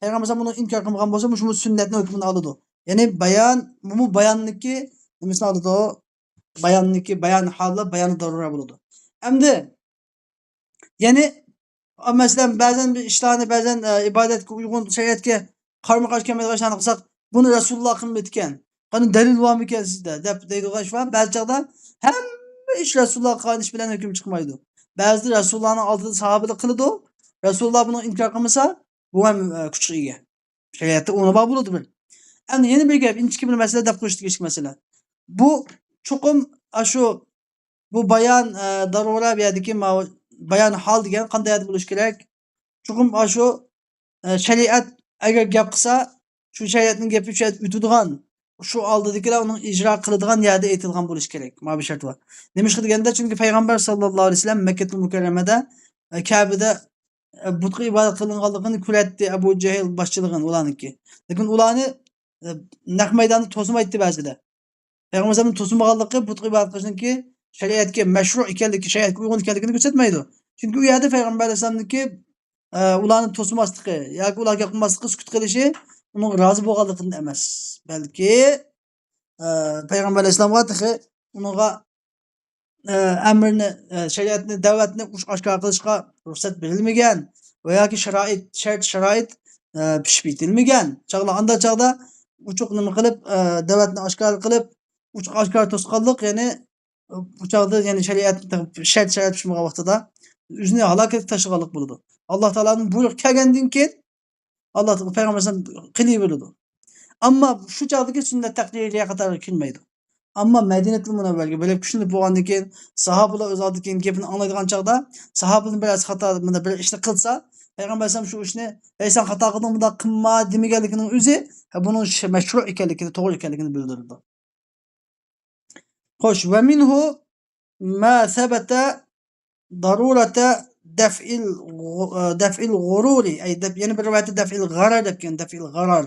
payg'ambar alayhisalom buni inkor qilmagan bo'lsa, bu sunnatning hukmini oladi. Ya'ni bayon, bu bayonniki nimasini oladi? Bayonniki, bayon hal, bayon darura bo'ladi. Endi ya'ni masalan ba'zan bir ishlarni, ba'zan ibodatga uyg'un, shariatga qarama-qarshi kelmaydigan ishlarni qilsak, buni Rasululloh qilib o'tgan. Qani dalil bormi ekan sizda? deb deydigan ish bor. Ba'zi chaqda hamma ish Rasululloh qilgan ish bilan hukm chiqmaydi. Ba'zida Rasulullohning oldida sahobalar qiladi. Rasululloh buni inkor qilmasa, bu ham kuchga ega. Shariatda uni bor bo'ladi bir. Endi yana bir gap, inchki bir masala deb qo'yishdik ish masala. Bu chuqum shu bu bayon darura bu yerdagi bayon hal degan qanday bo'lish kerak? Chuqum shu shariat agar gap qilsa, shu shariatning gapi o'tadigan, shu oldidagilar uning ijro qiladigan yerda aytilgan bo'lish kerak. Mana bu shart bor. Nima ish deganda, chunki payg'ambar sallallohu alayhi vasallam Makka mukarramada Ka'bada butga ibodat qilinganligini ko'ratdi Abu Jahl boshchiligini ularniki. Lekin ularni naq maydonda to'simaydi ba'zida. Payg'ambar alayhisalom to'simaganligi butga ibodat qilishninki shariatga mashru' ekanligi, shariatga uyg'un ekanligini ko'rsatmaydi. Chunki u yerda payg'ambar alayhisalomniki ularni to'simasligi yoki ularga qilmasligi, sukut qilishi uning rozi bo'lganligidan emas. Balki payg'ambar alayhisalomga uningga amrni, shariatni, da'vatni oshkor qilishga ruxsat berilmagan va yoki shart-sharoit pishib yetilmagan. Anda chaqda uchuq nima qilib, da'vatni oshkor qilib, uchuq oshkor to'sqanlik, ya'ni bu chaqda ya'ni shariat shart-sharoit pishmagan vaqtida o'zini halokatga tashlaganlik bo'ladi. Alloh taolaning buyruq kelgandan keyin Alloh payg'ambar qilaveradi. Ammo shu chaqdagi sunnat taqdiriga qatori kirmaydi. Ammo Madinatul Munawvarga bo'lib kuchli bo'lgandan keyin sahobalar o'z oldiga kelib gapni anglaydigan chaqda sahobaning birasi xato bir ishni qilsa, payg'ambar alayhisalom shu ishni "Ey sen xato qilding, bunda qilma" demaganligining o'zi buning mashru' ekanligini, to'g'ri ekanligini bildiradi. Xo'sh, va minhu ma sabata darurata daf'il g'ururi, ya'ni bir rivoyatda daf'il g'arar debgan, daf'il g'arar,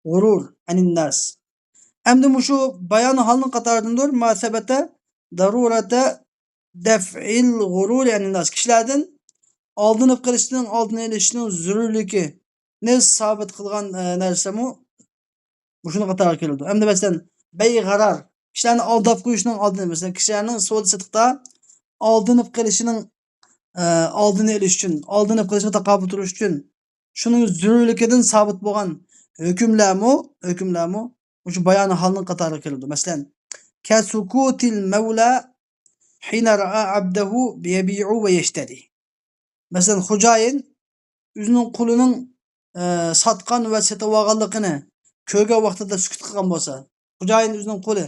g'urur anin nas. Endi shu bayon halning qatoridandir munosabata darurata daf'il g'ururi anin nas. Kishilardan oldinib qilishning, oldini olishning zarurligini sabit qilgan narsa-mu shuni qatoriga keladi. Endi masalan, bay g'arar, kishilarni aldab qo'yishning oldini, masalan, kishilarning savdo-sotiqda oldinib qilishining oldini olish uchun, oldinib qilishga taqobil turish uchun shuning zarurligidan sabit bo'lgan hukmlarmu shu bayon halning qatoriga keladi. Masalan, kasukutil mawla hina ra'a abdahu yabi'u va yashtari. Masalan, xo'jayin o'zining qulining sotgan va sotib olganligini ko'rgan vaqtida sukut qilgan bo'lsa, xo'jayin o'zining quli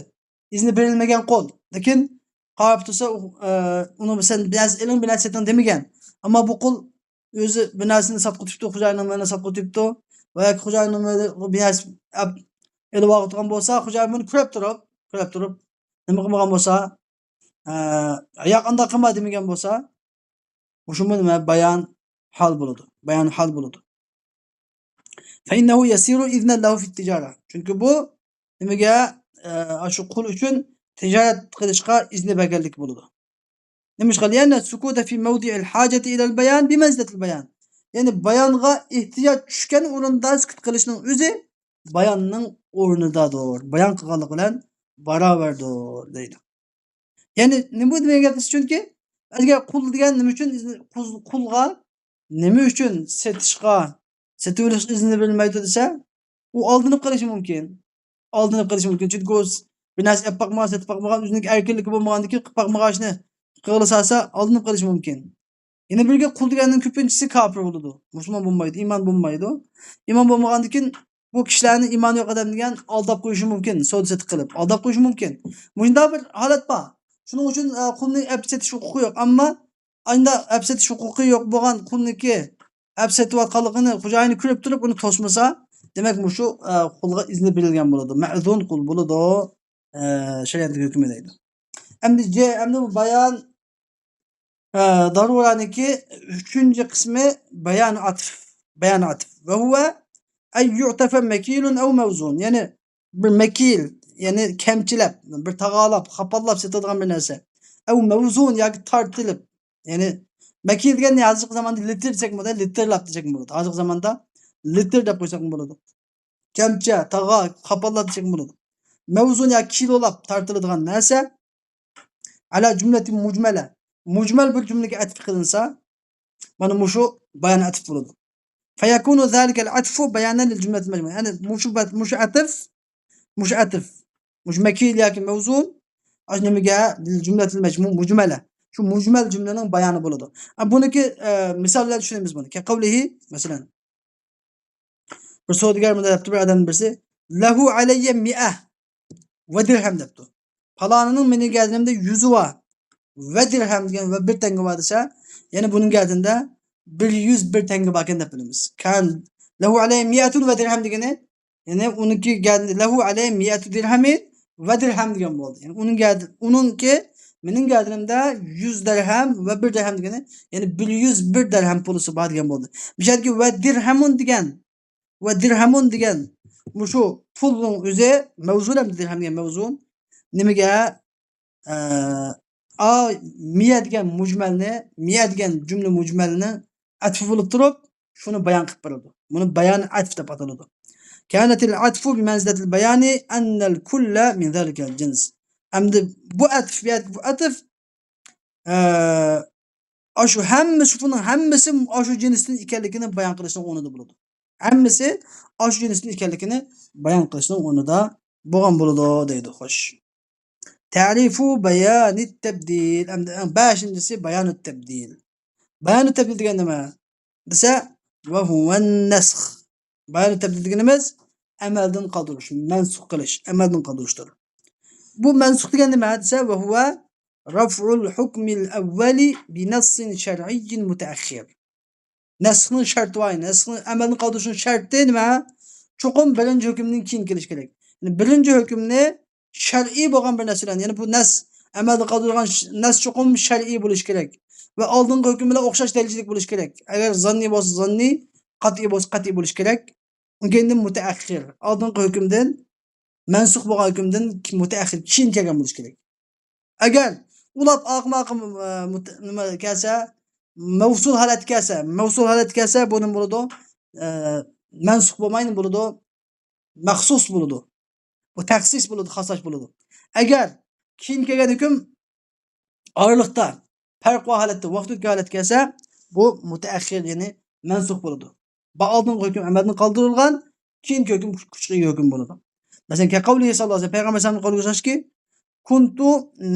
izni berilmagan qo'l, lekin qarab tursa uni masalan bir narsa soting demagan, ammo bu qul o'zi bir narsani sotib qo'yibdi, xo'jayinning bilan sotib qo'yibdi va yoki xo'jayinning bir narsa elib olgan bo'lsa, xo'jayin buni ko'rib turib nima qilmagan bo'lsa, yaqinda qilma demagan bo'lsa, o'sha nima bayon hal bo'ladi. Bayon hal bo'ladi. Fa innahu yasiru iznan lahu fi tijara. Chunki bu nimaga shu qul uchun tijorat qilishga izni berganlik bo'ladi. Nima ishqa? Yana sukuta fi mawdi'il hajati ila al-bayan bi manzilatil bayan. Ya'ni bayonga ehtiyoj tushgan o'rinda sukut qilishning o'zi bayonning o'rnidadir. Bayon qilganlik bilan barobardir deydi. Ya'ni nima degan gap? Chunki agar qul degan nima uchun qulga nima uchun sotib olish izni berilmaydi desa, u oldinib qilishi mumkin. Chunki o'z bir narsa olib boqmagan, sotib boqmagan, o'zining erkinligi bo'lmagandan keyin qilib boqmag'achni qilsa oldinib qilishi mumkin. Yana birga qul deganning ko'pinchisi kofir bo'ladi. Musulmon bo'lmaydi, iymon bo'lmaydi. Iymon bo'lmagandan keyin bu kishilarni iymoni yo'q odam degan aldab qo'yishi mumkin, savdo sotiq qilib aldab qo'yishi mumkin. Bunda bir holat bor. Shuning uchun qulni olib setish huquqi yo'q, ammo unda olib setish huquqi yo'q bo'lgan qulniki olib setayotganligini xo'jayini ko'rib turib uni to'smasa, demak shu qulga izni berilgan bo'ladi. Ma'zun qul bo'ladi. Shariat hukmi deydi. Endi bu bayon daruraniki 3-qismi bayon atf. Bayon atf. Ve huve ay yu'tafa mekilun ev mevzun. Yani bir mekil, yani kemçilep, bir tağalap, kapallap setadigan bir narsa. Ev mevzun yoki tartilib. Yani mekil degan hozirgi zamanda litr desek bo'ladi, litrlab desek bo'ladi. Hozirgi zamanda litr deb qo'ysak bo'ladi. Kemçe, tağa, kapallab desek bo'ladi. Mevzun yoki kilolab tartiladigan narsa ala cümleti mucmele. Mucmel bir cümlege atf qilinsa, mana mushu bayon atf bo'ladi. Fayakunu zalika al-atfu bayanan lil-jumlati al-majmula. Yani mushu atf, mushu makil yoki mavzun ajnimiga lil-jumlati al-mujmala. Shu mujmal jumlaning bayoni bo'ladi. Buniki misollar tushunamiz buni. Qavlihi masalan bir savdogar bunday debdi, bir odam birisi lahu alayya 100 va dirham debdi. Falonining mening gazimda 100 va ve dirhem degan ve 1 tanga bor desa, yani buning gazida 101 tanga bor ekan deb bilamiz. Kan lahu alayhi 100 ve dirhem degani, yani uniki gazida lahu alayhi 100 dirhamin ve dirhem degan bo'ldi. Yani uningki mening gazimda 100 dirhem ve 1 dirhem degani, yani 101 dirhem pulusi bor degan bo'ldi. Bisharki ve dirhamun degan shu pulning o'zi mavzun ham dirham degan mavzun nimaga miya degan mujmalni, miya degan jumla mujmalni atf bo'lib turib, shuni bayon qilib beradi. Buni bayon atf deb ataladi. Kanatil atfu bi manzilatil bayani annal kulla min zalika al-jins. Endi bu atf shu hammasi shu jinsning ekanligini bayon qilishning o'rnida bo'ladi. Hammasi shu jinsning ekanligini bayon qilishning o'rnida bo'lgan bo'ladi deydi. Xo'sh. Ta'rifu bayanit tabdil. Beshinchisi bayanut tabdil. Bayanut tabdil degan nima? Desa, va huvan nasx. Bayanut tabdil deganimiz amaldan qoldirish, mansux qilish, amaldan qoldirishdir. Bu mansux degan nima? Desa, va huwa raf'ul hukmil awwali bi nassin shar'iyyin mutaakhir. Nasxning sharti va nasxning amaldan qoldirishning sharti nima? Cho'qim birinchi hukmning keyin kelish kerak. Yani birinchi hukmni shar'iy bo'lgan bir narsadan, ya'ni bu nas amalda qoldirilgan nas cho'qim shar'iy bo'lish kerak va oldingi hukm bilan o'xshash darajada bo'lish kerak. Agar zanniy bo'lsa zanniy, qat'iy bo'lsa qat'iy bo'lish kerak. Undan mutaakhir, oldingi hukmdan mansux bo'lgan hukmdan mutaakhir keyin kelgan bo'lish kerak. Agar ulab oqma nima kelsa, mavsul holat kelsa, buni bo'ladi mansux bo'lmaydi, bo'ladi maxsus bo'ladi. Bu taksis bo'ladi, xoslash bo'ladi. Agar keyin kelgan hukm oralikda farq va holatda vaqt o'tgan holat kelsa, bu mutaakhir, ya'ni mansux bo'ladi. Bu oldingi hukm amaldan qoldirilgan, keyingi hukm kuchli hukm bo'ladi. Masalan, qavlihi sallallohu alayhi vasallam payg'ambar sallallohu alayhi vasallam qo'lga kuntu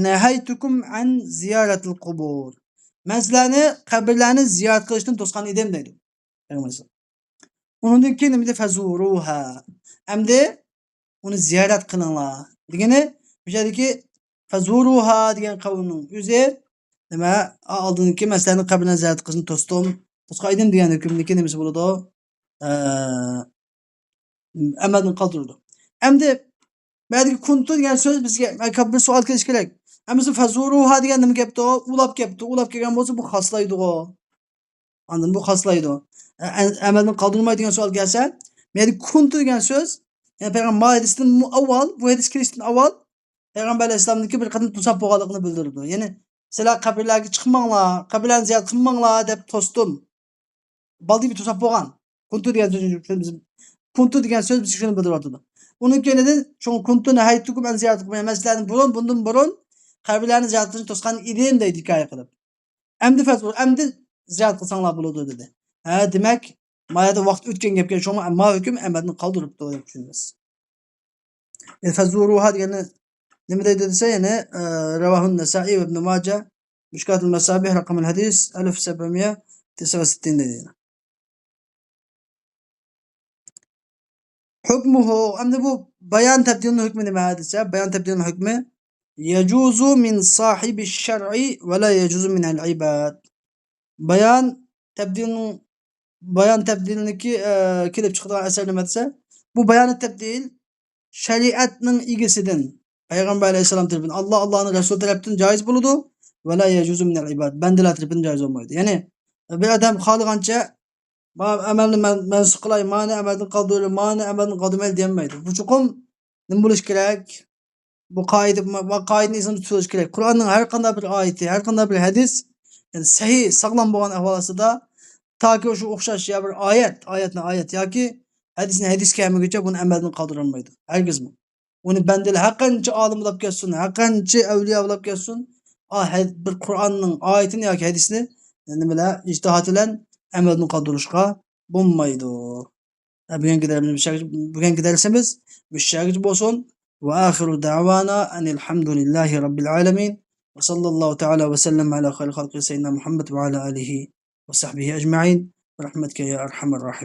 nahaytukum an ziyaratil qubur. Men sizlarni qabrlarni ziyorat qilishdan to'sgan edim deydi payg'ambar. Undan keyin nima dedi? Fazuruha. Endi uni ziyorat qilinglar degani, bu yerdagi fazuruha degan qavlning o'zi nima? Oldingi masalan qabrini ziyorat qilishni to'sqaydim degan hukmniki nimasi bo'ladi? Amaldan qoldirildi. Endi bulardagi kuntu degan so'z bizga bir savol kelish kerak. Endi fazuruha degan nima gapdi? Ulab kelgan bo'lsa bu xoslaydi-ku. Andan bu xoslaydi. Amaldan qoldirmaydigan savol kelsa, bulardagi kuntu degan so'z, yani Peygamber hadisinden avval, bu hadis kirishdan avval Peygamber Aleyhisselam'daki bir qadam to'sab bo'lganligini bildirdi. Yani sizlar qabrlarga chiqmanglar, qabrlarni ziyorat qilmanglar deb to'sdim. Baldi bir to'sab bo'lgan. Kuntu degan so'z bizga shuni bildiryapti. Uning keyinidan shu kuntuni haytukum an ziyorat qilmay masaladan bundan burun qabrlarni ziyorat qilishni to'sgan edim deydi hikoya qilib. Endi ziyorat qilsanglar bo'ladi dedi. Demak, mayada vaqt o'tgan gapga shoma ammo hukm amaldan qoldiribdi deb tushunamiz. Fazuruha degani nima deydi desa, ya'ni Ravahun Nasa'i va Ibn Majah Mishkatul Masabih raqam al-hadis 1769 deydi. Hukmuhu, endi bu bayon tabdilning hukmi nima desa, bayon tabdilning hukmi yajuzu min sahibi şer'i ve la yajuzu min al-ibad. Bayon tabdilning bayon tabdilniki kelib chiqadigan asar nima desa, bu bayon tabdil shariatning egasidan payg'ambar alayhissalom tarafidan Allohning rasuli tarafidan joiz bo'ladi va la yajuzu min al-ibad. Bandalar tarafidan joiz bo'lmaydi. Ya'ni bir odam xohlagancha amalni mansub qilay, mani amaldan qoldirib, mani amaldan qoldirmaydi demaydi. Bu chuqur nima bo'lish kerak? Bu qoidani esda tutish kerak. Qur'onning har qanday bir oyati, har qanday bir hadis, yani sahih, sog'lom bo'lgan ahvol ostida toki o'sha o'xshash ya bir oyat yoki hadisni hadis kelmaguncha buni amaldan qoldirolmaydi. Hargizmi. Uni bandalar har qancha olim bo'lib ketsin, har qancha avliyo bo'lib ketsin, bir Qur'onning oyatini yoki hadisni nimalar ijtihod bilan amaldan qoldirishga bo'lmaydi. Bugungi darsimiz mushag'ij bo'lsin. Ve ahiru da'vana enelhamdülillahi rabbil alamin. Ve sallallahu teala ve sellem ala hayri halqi seyyidina Muhammed ve ala alihi ve sahbihi ecma'in. Rahmetke ya erhamer rahim.